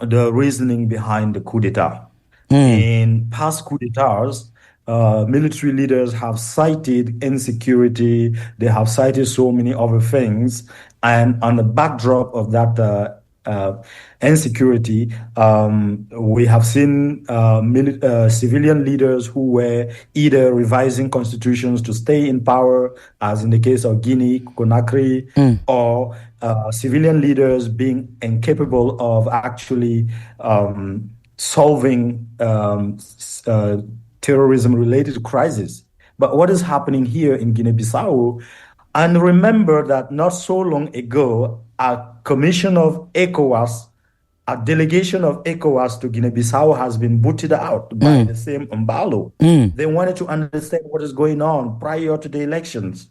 the reasoning behind the coup d'etat. In past coup d'etats, military leaders have cited insecurity, they have cited so many other things, and on the backdrop of that insecurity, we have seen civilian leaders who were either revising constitutions to stay in power, as in the case of Guinea, Conakry, or civilian leaders being incapable of actually solving terrorism-related crisis. But what is happening here in Guinea-Bissau? And remember that not so long ago, a commission of ECOWAS, a delegation of ECOWAS to Guinea-Bissau has been booted out by the same Umbalo. They wanted to understand what is going on prior to the elections.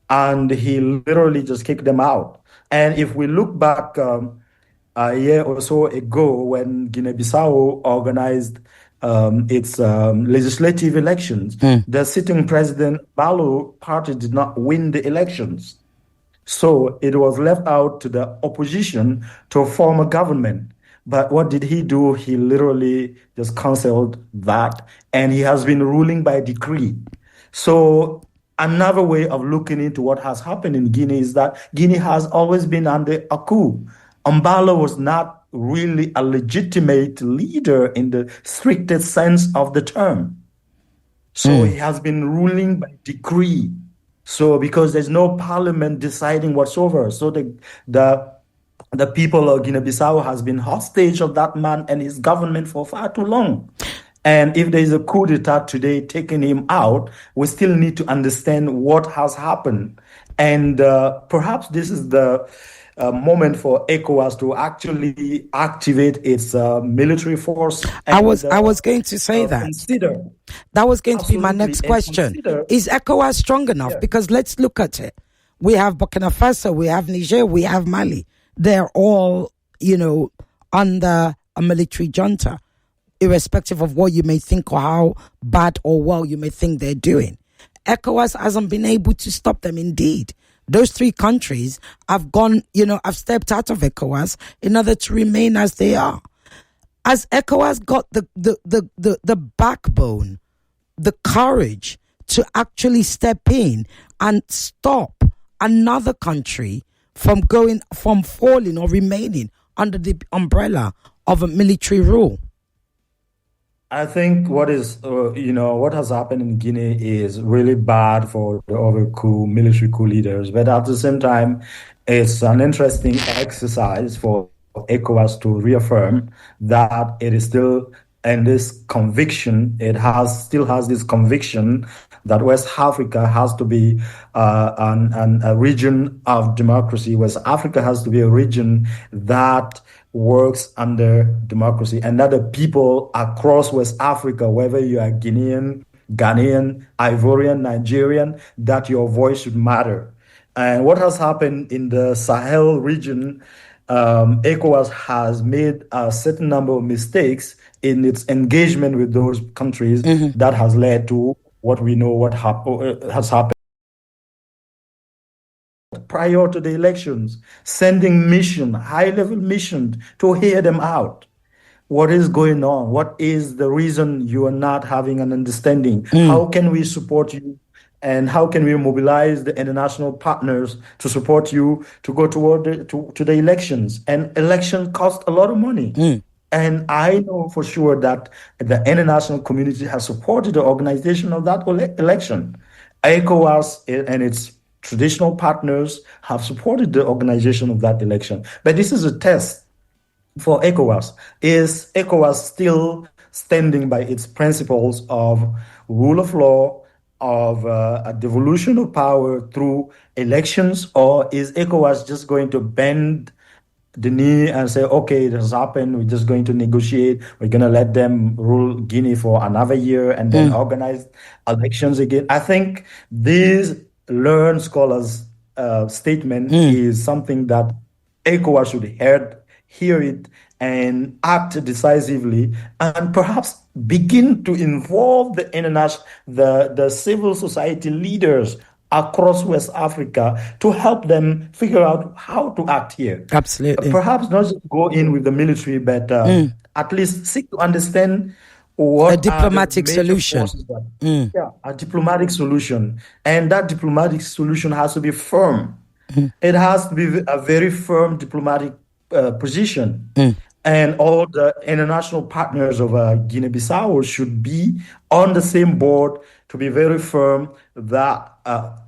And he literally just kicked them out. And if we look back a year or so ago when Guinea-Bissau organized its legislative elections, the sitting president, Balo party, did not win the elections. So it was left out to the opposition to form a government. But what did he do? He literally just canceled that, and he has been ruling by decree. So another way of looking into what has happened in Guinea is that Guinea has always been under a coup. Umbalo was not really a legitimate leader in the strictest sense of the term. So he has been ruling by decree. So because there's no parliament deciding whatsoever, so the people of Guinea-Bissau has been hostage of that man and his government for far too long. And if there is a coup d'etat today taking him out, we still need to understand what has happened. And perhaps this is the moment for ECOWAS to actually activate its military force. And, I was going to say that. Consider. That was going to be my next question. Is ECOWAS strong enough? Yeah. Because let's look at it. We have Burkina Faso, we have Niger, we have Mali. They're all, under a military junta, irrespective of what you may think or how bad or well you may think they're doing. ECOWAS hasn't been able to stop them, indeed. Those three countries have gone, have stepped out of ECOWAS in order to remain as they are. Has ECOWAS got the backbone, the courage to actually step in and stop another country from falling or remaining under the umbrella of a military rule? I think what has happened in Guinea is really bad for the other military coup leaders. But at the same time, it's an interesting exercise for ECOWAS to reaffirm that it is still in this conviction. It still has this conviction that West Africa has to be a region of democracy. West Africa has to be a region that works under democracy, and that the people across West Africa, whether you are Guinean, Ghanaian, Ivorian, Nigerian, that your voice should matter. And what has happened in the Sahel region, ECOWAS has made a certain number of mistakes in its engagement with those countries that has led to what we know has happened. Prior to the elections, sending high-level mission to hear them out. What is going on? What is the reason you are not having an understanding? How can we support you? And how can we mobilize the international partners to support you to go toward to the elections? And elections cost a lot of money. And I know for sure that the international community has supported the organization of that election. ECOWAS and its traditional partners have supported the organization of that election. But this is a test for ECOWAS. Is ECOWAS still standing by its principles of rule of law, of a devolution of power through elections, or is ECOWAS just going to bend the knee and say, okay, it has happened, we're just going to negotiate, we're going to let them rule Guinea for another year and then organize elections again? I think this learned scholars' statement is something that ECOWAS should hear it and act decisively, and perhaps begin to involve the civil society leaders across West Africa to help them figure out how to act here. Absolutely. Perhaps not just go in with the military, but at least seek to understand what a diplomatic solution. A diplomatic solution. And that diplomatic solution has to be firm. It has to be a very firm diplomatic position. And all the international partners of Guinea-Bissau should be on the same board to be very firm that,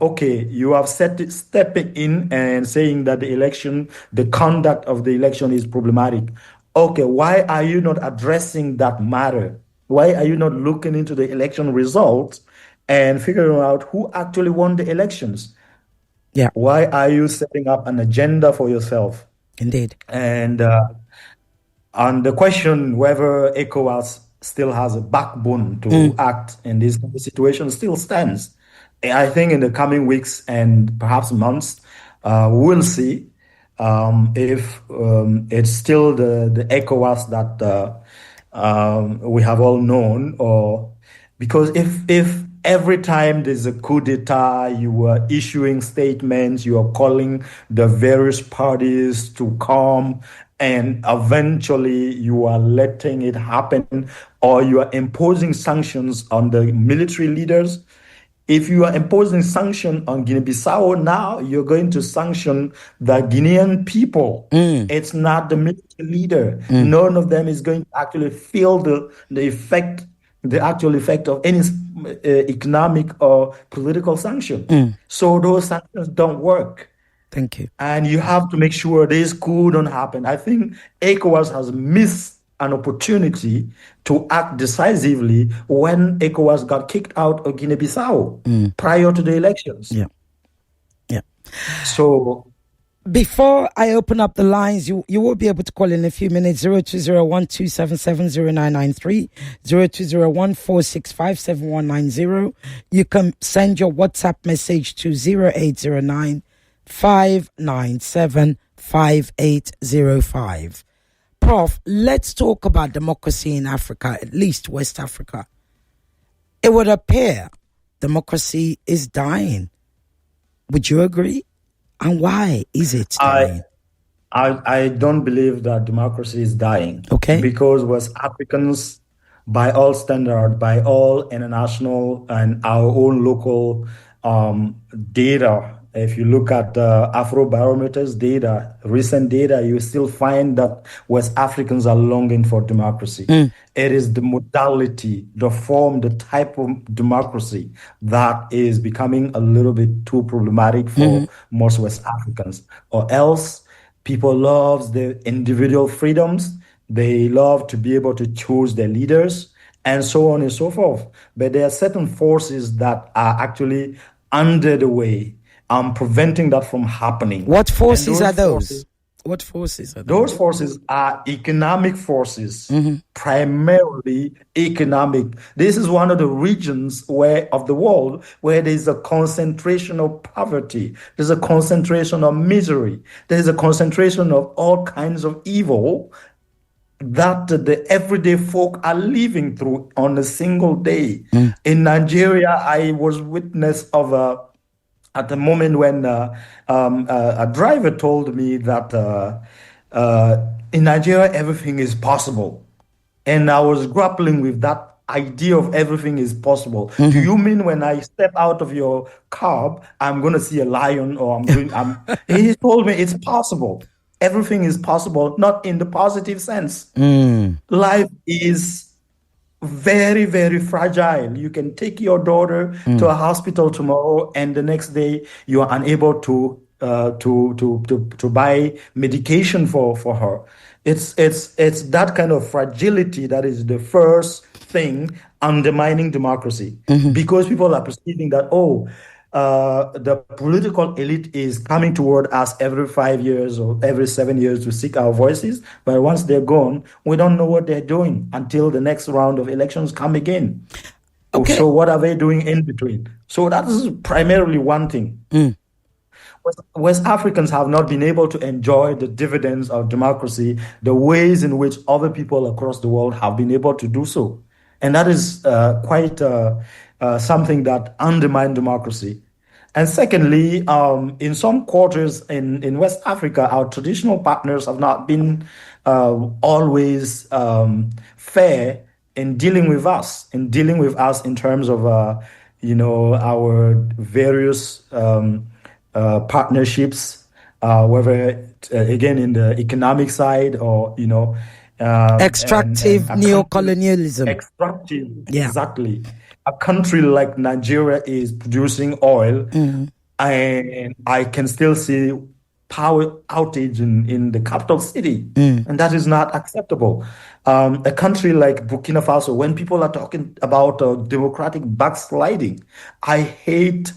okay, you have stepping in and saying that the conduct of the election is problematic. Okay, why are you not addressing that matter? Why are you not looking into the election results and figuring out who actually won the elections. Yeah. Why are you setting up an agenda for yourself? Indeed. And on the question whether ECOWAS still has a backbone to act in this situation still stands. I think in the coming weeks and perhaps months, we'll see if it's still the ECOWAS that we have all known, or because if every time there's a coup d'etat, you are issuing statements, you are calling the various parties to come, and eventually you are letting it happen, or you are imposing sanctions on the military leaders. If you are imposing sanction on Guinea-Bissau now, you're going to sanction the Guinean people. It's not the military leader. None of them is going to actually feel the actual effect of any economic or political sanction. So those sanctions don't work. Thank you. And you have to make sure this coup don't happen. I think ECOWAS has missed an opportunity to act decisively when ECOWAS got kicked out of Guinea-Bissau prior to the elections. Yeah. So before I open up the lines, you will be able to call in a few minutes. 0201-277-0993, 0201-465-7190. You can send your WhatsApp message to 0809-597-5805. Prof, let's talk about democracy in Africa, at least West Africa. It would appear democracy is dying. Would you agree? And why is it dying? I don't believe that democracy is dying. Okay. Because West Africans, by all standards, by all international and our own local data, if you look at Afrobarometer's data, recent data, you still find that West Africans are longing for democracy. It is the modality, the form, the type of democracy that is becoming a little bit too problematic for most West Africans. Or else, people love their individual freedoms. They love to be able to choose their leaders, and so on and so forth. But there are certain forces that are actually under the way, preventing that from happening. What forces are those? What forces are those? Those forces are economic forces, primarily economic. This is one of the regions of the world where there's a concentration of poverty, there's a concentration of misery, there's a concentration of all kinds of evil that the everyday folk are living through on a single day. In Nigeria, I was witness of at the moment when a driver told me that in Nigeria, everything is possible. And I was grappling with that idea of everything is possible. Do you mean when I step out of your cab, I'm going to see a lion, or he told me it's possible. Everything is possible, not in the positive sense. Life is very, very fragile. You can take your daughter to a hospital tomorrow, and the next day you are unable to buy medication for her. It's that kind of fragility that is the first thing undermining democracy, because people are perceiving that the political elite is coming toward us every 5 years or every 7 years to seek our voices. But once they're gone, we don't know what they're doing until the next round of elections come again. Okay. So what are they doing in between? So that is primarily one thing. West Africans have not been able to enjoy the dividends of democracy the ways in which other people across the world have been able to do so. And that is quite something that undermines democracy. And secondly, in some quarters in West Africa, our traditional partners have not been always fair in dealing with us in terms of our various partnerships, whether again in the economic side or extractive neocolonialism. Extractive, exactly. A country like Nigeria is producing oil, and I can still see power outage in the capital city, and that is not acceptable. A country like Burkina Faso, when people are talking about democratic backsliding, I hate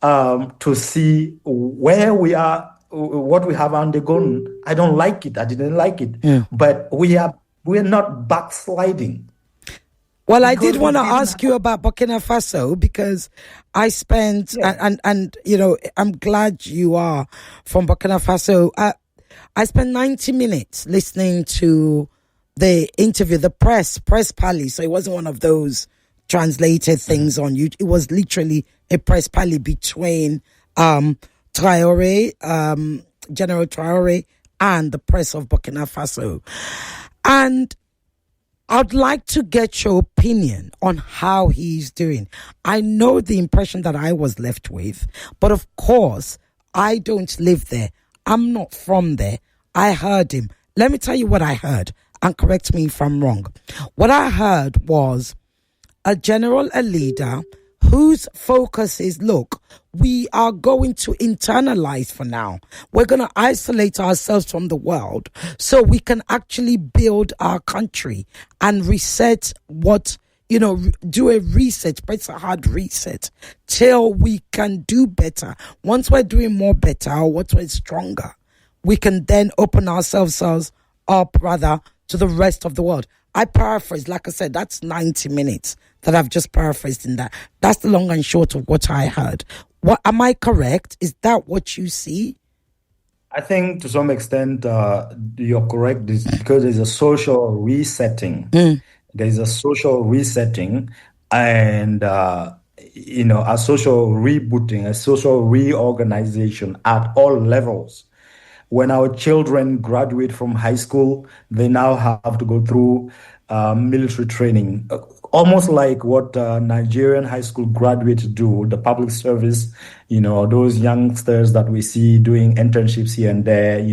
to see where we are, what we have undergone. I don't like it. I didn't like it, but we're not backsliding. Well, I did want to ask you about Burkina Faso because I spent, and you know, I'm glad you are from Burkina Faso. I spent 90 minutes listening to the interview, the press pally. So it wasn't one of those translated things on you. It was literally a press pally between Traore, General Traore, and the press of Burkina Faso. And I'd like to get your opinion on how he's doing. I know the impression that I was left with, but of course, I don't live there. I'm not from there. I heard him. Let me tell you what I heard, and correct me if I'm wrong. What I heard was a general, a leader, whose focus is, look, we are going to internalize for now. We're going to isolate ourselves from the world so we can actually build our country and reset what, do a reset, but it's a hard reset till we can do better. Once we're doing more better, or once we're stronger, we can then open ourselves up rather to the rest of the world. I paraphrase, like I said, that's 90 minutes that I've just paraphrased in that. That's the long and short of what I heard. What am I correct? Is that what you see? I think to some extent you're correct because there's a social resetting. There's a social resetting and a social rebooting, a social reorganization at all levels. When our children graduate from high school, they now have to go through military training, almost like what Nigerian high school graduates do, the public service, those youngsters that we see doing internships here and there,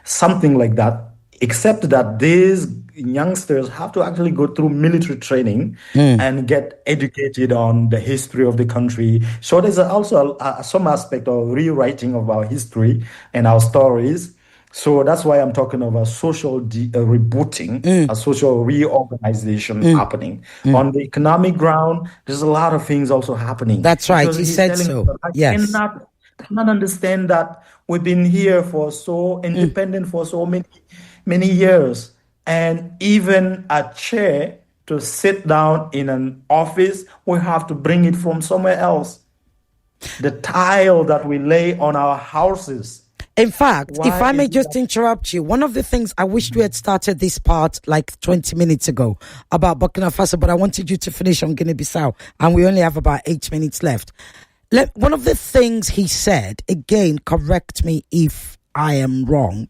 something like that, except that these youngsters have to actually go through military training and get educated on the history of the country. So there's also some aspect of rewriting of our history and our stories. So that's why I'm talking of a social rebooting, a social reorganization happening. On the economic ground, there's a lot of things also happening. That's right. He said so. Yes. Cannot understand that we've been here for so independent for so many years. And even a chair to sit down in an office, we have to bring it from somewhere else. The tile that we lay on our houses. In fact, if I may just interrupt you, one of the things I wished we had started this part like 20 minutes ago about Burkina Faso, but I wanted you to finish on Guinea-Bissau, and we only have about 8 minutes left. One of the things he said, again, correct me if I am wrong.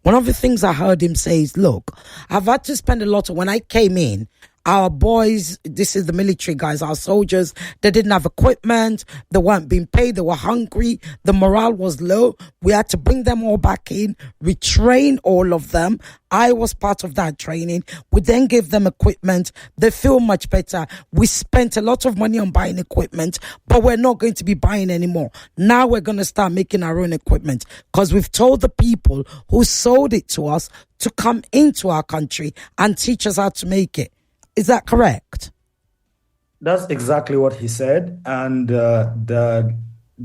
One of the things I heard him say is, look, I've had to spend a lot of, when I came in, our boys, this is the military guys, our soldiers, they didn't have equipment, they weren't being paid, they were hungry, the morale was low. We had to bring them all back in, retrain all of them. I was part of that training. We then gave them equipment. They feel much better. We spent a lot of money on buying equipment, but we're not going to be buying anymore. Now we're going to start making our own equipment because we've told the people who sold it to us to come into our country and teach us how to make it. Is that correct? That's exactly what he said. And the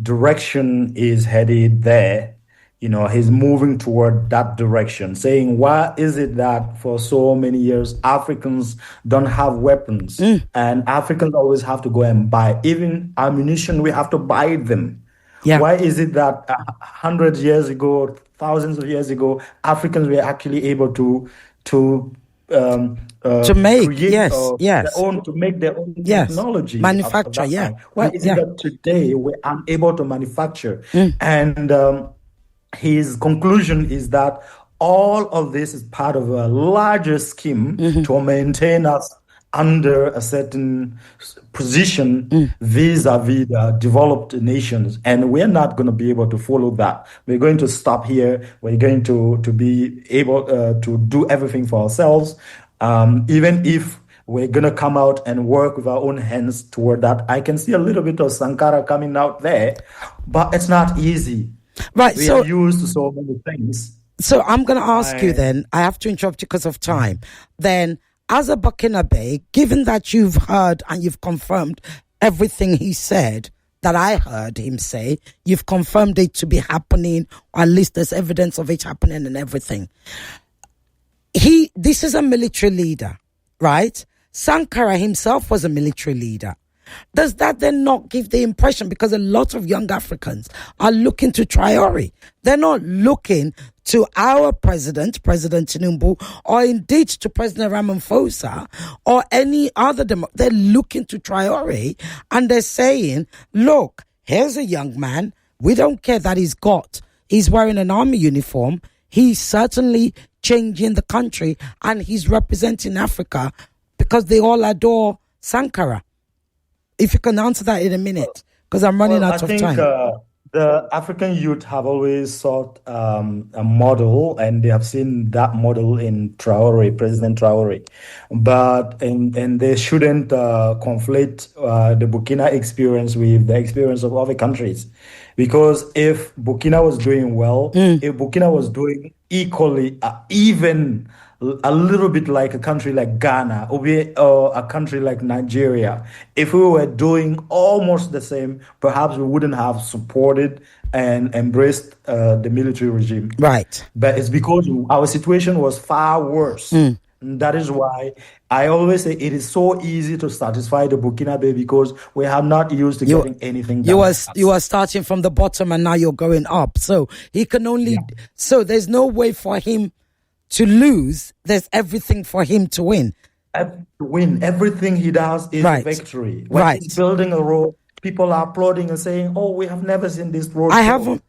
direction is headed there. He's moving toward that direction, saying, why is it that for so many years, Africans don't have weapons and Africans always have to go and buy, even ammunition, we have to buy them. Yeah. Why is it that 100 years ago, thousands of years ago, Africans were actually able to make create their own technology, manufacture? Why is it that today we are able to manufacture? And his conclusion is that all of this is part of a larger scheme to maintain us under a certain position vis-a-vis the developed nations, and we're not going to be able to follow that. We're going to stop here. We're going to be able to do everything for ourselves, even if we're going to come out and work with our own hands toward that. I can see a little bit of Sankara coming out there, but it's not easy. Right. We So are used to so many things. So I'm going to ask you then, I have to interrupt you because of time. Then, as a Burkinabe, given that you've heard and you've confirmed everything he said, that I heard him say, you've confirmed it to be happening, or at least there's evidence of it happening and everything. This is a military leader, right? Sankara himself was a military leader. Does that then not give the impression, because a lot of young Africans are looking to Traore, they're not looking to our President Tinubu, or indeed to President Ramaphosa or any other they're looking to Traore, and they're saying, look, here's a young man, we don't care that he's wearing an army uniform, he's certainly changing the country, and he's representing Africa, because they all adore Sankara. If you can answer that in a minute, because I'm running out of time. The African youth have always sought a model, and they have seen that model in Traore, President Traore. And they shouldn't conflate the Burkina experience with the experience of other countries. Because if Burkina was doing well, if Burkina was doing equally, even a little bit like a country like Ghana or a country like Nigeria, if we were doing almost the same, perhaps we wouldn't have supported and embraced the military regime. Right. But it's because our situation was far worse. And that is why I always say it is so easy to satisfy the Burkinabe, because we have not used to getting anything done. You are starting from the bottom and now you're going up. So he can only... Yeah. So there's no way for him to lose. There's everything for him to win. To win. Everything he does is a victory. When he's building a road, people are applauding and saying, oh, we have never seen this road.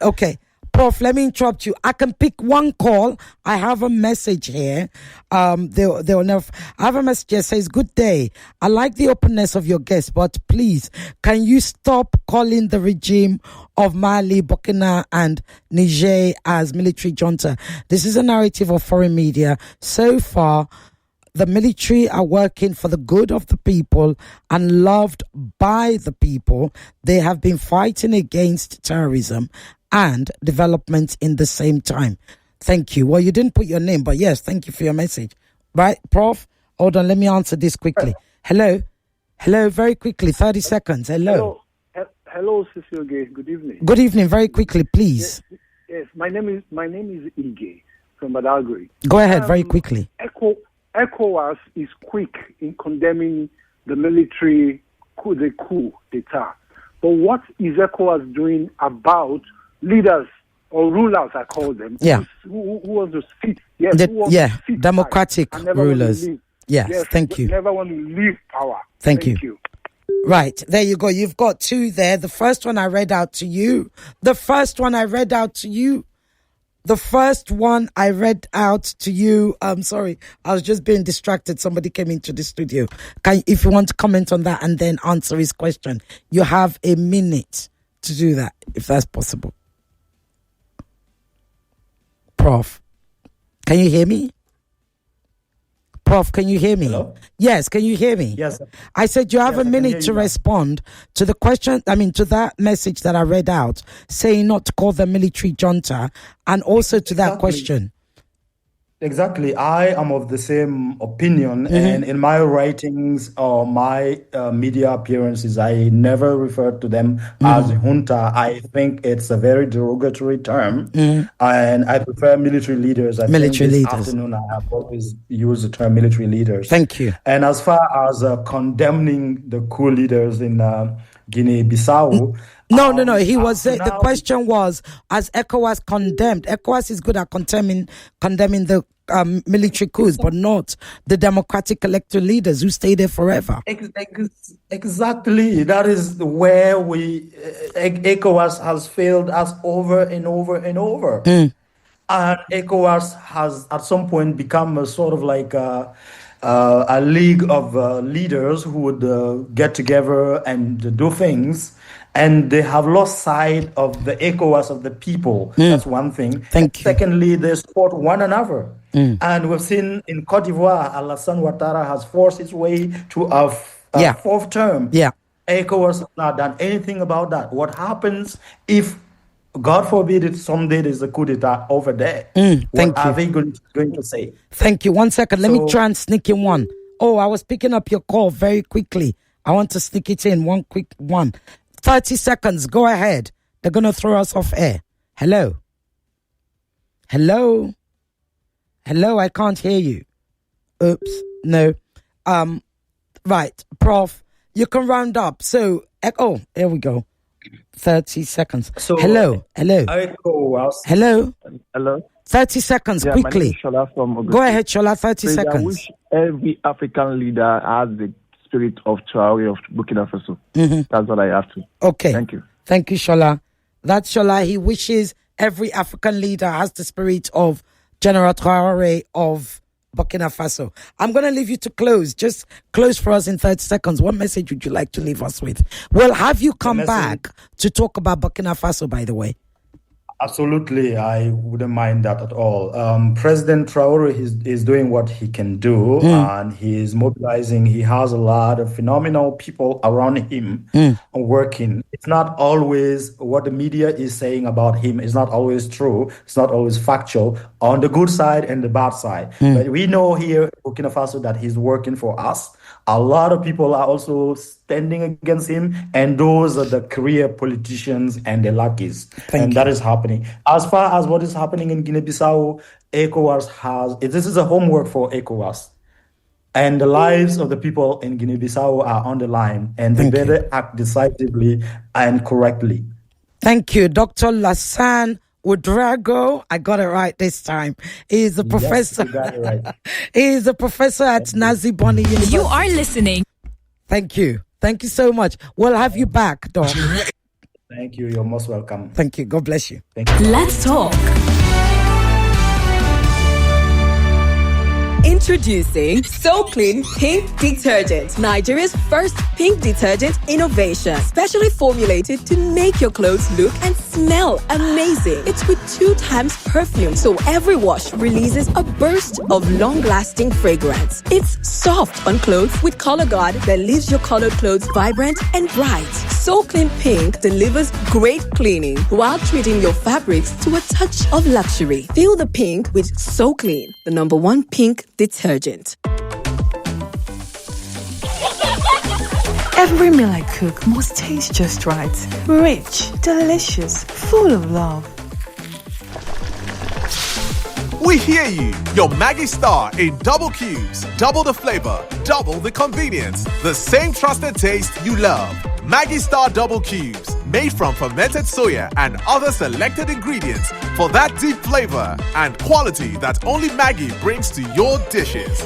Okay. Prof, let me interrupt you. I can pick one call. I have a message here. They'll never. I have a message here. Says, good day. I like the openness of your guests, but please, can you stop calling the regime of Mali, Burkina, and Niger as military junta? This is a narrative of foreign media. So far, the military are working for the good of the people and loved by the people. They have been fighting against terrorism and development in the same time. Thank you. Well, you didn't put your name, but yes, thank you for your message. Right, Prof? Hold on, let me answer this quickly. Hello? Hello, very quickly, 30 seconds. Hello. Hello, Cecil Gay. Good evening. Good evening, very quickly, please. Yes, my name is Ige from Badagry. Go ahead, very quickly. ECOWAS is quick in condemning the military the coup d'etat. But what is ECOWAS doing about leaders or rulers, I call them, who want to sit, democratic rulers. Yes, thank you. Never want to leave power. Thank you. Right, there you go. You've got two there. The first one I read out to you. I'm sorry, I was just being distracted. Somebody came into the studio. If you want to comment on that and then answer his question, you have a minute to do that, if that's possible. Prof, can you hear me? Prof, can you hear me? Hello? Yes, can you hear me? Yes. I said you have a minute to respond to the question, to that message that I read out, saying not to call the military junta, and also to that question. Exactly. I am of the same opinion, and in my writings or my media appearances, I never refer to them as junta. I think it's a very derogatory term, and I prefer military leaders. Afternoon, I have always used the term military leaders. Thank you. And as far as condemning the coup leaders in Guinea-Bissau, No. He was the question was, as ECOWAS condemned. ECOWAS is good at condemning the military coups, but not the democratic elected leaders who stay there forever. Exactly. That is where ECOWAS has failed us over and over and over. And ECOWAS has at some point become a sort of like a league of leaders who would get together and do things. And they have lost sight of the ECOWAS of the people. That's one thing. Secondly, they support one another. And we've seen in Cote d'Ivoire, Alassane Ouattara has forced his way to a fourth term. ECOWAS has not done anything about that. What happens if God forbid it someday there's a coup d'etat over there. What are they going to say? Thank you. 1 second. Let me try and sneak in one. Oh, I was picking up your call very quickly. I want to sneak it in. One quick one. 30 seconds. Go ahead. They're going to throw us off air. Hello? Hello? Hello? I can't hear you. Oops. No. Right. Prof, you can round up. So, here we go. 30 seconds. So, hello. Hello. Hello. 30 seconds, quickly. My name is Shola from August. Go ahead, Shola, 30 seconds. I wish every African leader has the spirit of Traore of Burkina Faso. That's what I have to. Okay. Thank you. Thank you, Shola. That's Shola. He wishes every African leader has the spirit of General Traore of Burkina Faso. I'm going to leave you to close. Just close for us in 30 seconds. What message would you like to leave us with? Well, have you come back to talk about Burkina Faso, by the way? Absolutely, I wouldn't mind that at all. President Traore is doing what he can do, and he is mobilizing. He has a lot of phenomenal people around him working. It's not always what the media is saying about him. It's not always true. It's not always factual on the good side and the bad side. But we know here in Burkina Faso that he's working for us. A lot of people are also standing against him, and those are the career politicians and the lackeys. That is happening. As far as what is happening in Guinea-Bissau, ECOWAS this is a homework for ECOWAS. And the lives of the people in Guinea-Bissau are on the line, and they better act decisively and correctly. Thank you. Dr. Lassan Ouedraogo, I got it right this time. He is a professor. Yes, you got it right. He is a professor at Nazi Bonny University. You are listening. Thank you. Thank you so much. We'll have you back, Doc. Thank you. You're most welcome. Thank you. God bless you. Thank you. Let's talk. Introducing So Clean Pink Detergent, Nigeria's first pink detergent innovation, specially formulated to make your clothes look and smell amazing. It's with 2 times perfume, so every wash releases a burst of long-lasting fragrance. It's soft on clothes with color guard that leaves your colored clothes vibrant and bright. So Clean Pink delivers great cleaning while treating your fabrics to a touch of luxury. Feel the pink with So Clean, the #1 pink detergent. Every meal I cook must taste just right. Rich, delicious, full of love. We hear you. Your Maggie Star in double cubes. Double the flavor, double the convenience. The same trusted taste you love. Maggie Star Double Cubes. Made from fermented soya and other selected ingredients for that deep flavor and quality that only Maggie brings to your dishes.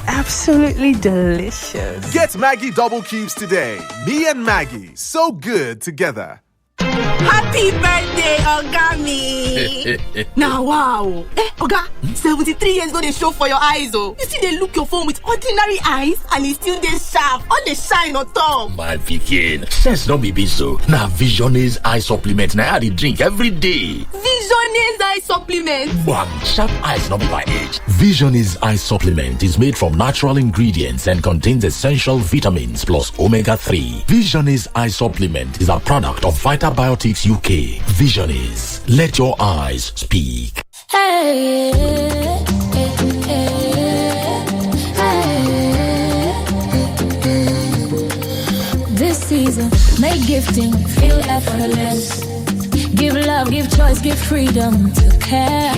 Absolutely delicious. Get Maggie Double Cubes today. Me and Maggie, so good together. Happy birthday, Ogami! Now, wow. Oga, 73 years no dey show for your eyes, oh. You see they look your phone with ordinary eyes and it still dey sharp. All the shine on top. My pikin, sense no be so. Now Visionaries eye supplement na I dey drink every day. Visionaries eye supplement. One sharp eyes no be by age. Visionaries eye supplement is made from natural ingredients and contains essential vitamins plus omega-3. Visionaries eye supplement is a product of Vitabiotics UK. Visionaries, let your eyes speak. Hey, hey, hey, hey. This season, make gifting feel effortless. Give love, give choice, give freedom to care.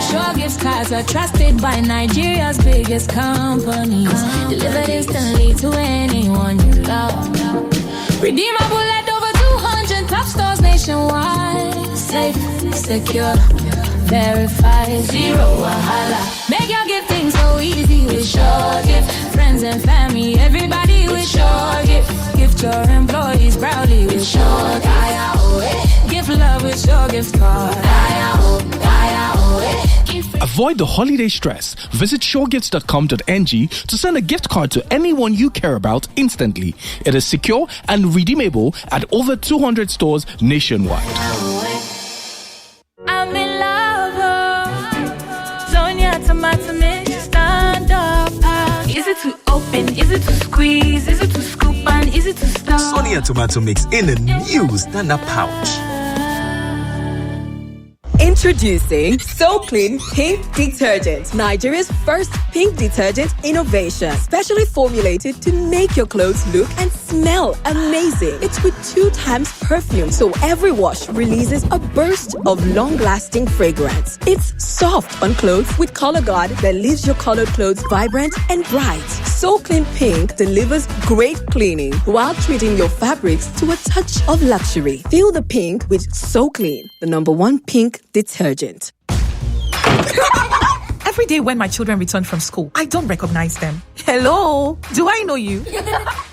Sure Gifts cards are trusted by Nigeria's biggest companies. Delivered instantly to anyone you love. Redeemable at over 200 top stores nationwide. Safe, secure, verified, zero wahala. Make your gifting so easy with Sure Gift. Friends and family, everybody with Sure Gift. Gift your employees proudly with Sure Gift. Give love with Sure Gift card. Avoid the holiday stress. Visit suregifts.com.ng to send a gift card to anyone you care about instantly. It is secure and redeemable at over 200 stores nationwide. I'm in love. Sonia tomato mix, stand up. Is it to open? Is it to squeeze? Is it to scoop? And is it to stop? Sonia tomato mix in a new stand-up pouch. Introducing So Clean Pink Detergent, Nigeria's first pink detergent innovation. Specially formulated to make your clothes look and smell amazing. It's with 2 times perfume, so every wash releases a burst of long-lasting fragrance. It's soft on clothes with color guard that leaves your colored clothes vibrant and bright. So Clean Pink delivers great cleaning while treating your fabrics to a touch of luxury. Feel the pink with So Clean, the #1 pink detergent. Every day when my children return from school, I don't recognize them. Hello, do I know you?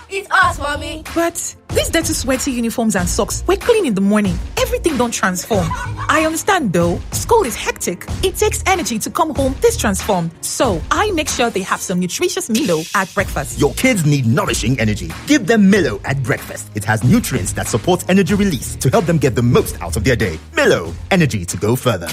It's us, mommy. But these dirty, sweaty uniforms and socks were clean in the morning. Everything don't transform. I understand though. School is hectic. It takes energy to come home this transformed. So I make sure they have some nutritious Milo at breakfast. Your kids need nourishing energy. Give them Milo at breakfast. It has nutrients that support energy release to help them get the most out of their day. Milo, energy to go further.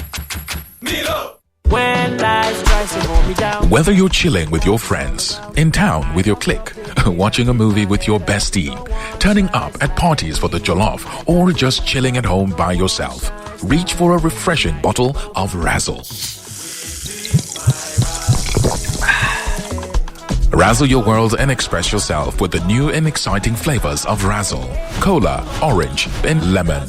Milo. When life tries to hold me down. Whether you're chilling with your friends, in town with your clique, watching a movie with your bestie, turning up at parties for the jollof, or just chilling at home by yourself, reach for a refreshing bottle of Razzle. Razzle your world and express yourself with the new and exciting flavors of Razzle. Cola, orange, and lemon.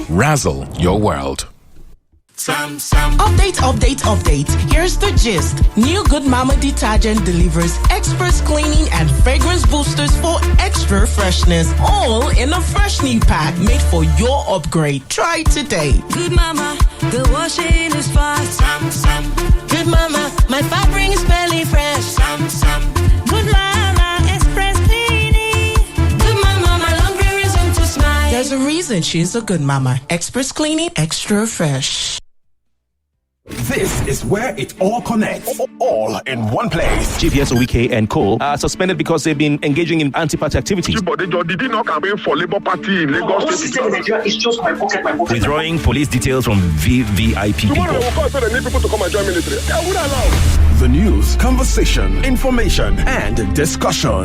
Razzle your world. Update. Here's the gist. New Good Mama detergent delivers express cleaning and fragrance boosters for extra freshness. All in a fresh new pack made for your upgrade. Try it today. Good Mama, the washing is fast. Good Mama, my fabric is smelly fresh. Good Mama, express cleaning. Good Mama, my laundry reason to smile. There's a reason she's a good mama. Express cleaning, extra fresh. This is where it all connects, all in one place. GPS Owike and Co. are suspended because they've been engaging in anti-party activities. Did he not campaign for Labour Party in Lagos State? It's just my pocket. Withdrawing police details from VVIP people. Tomorrow we'll call the people to come and join military. The news, conversation, information, and discussion.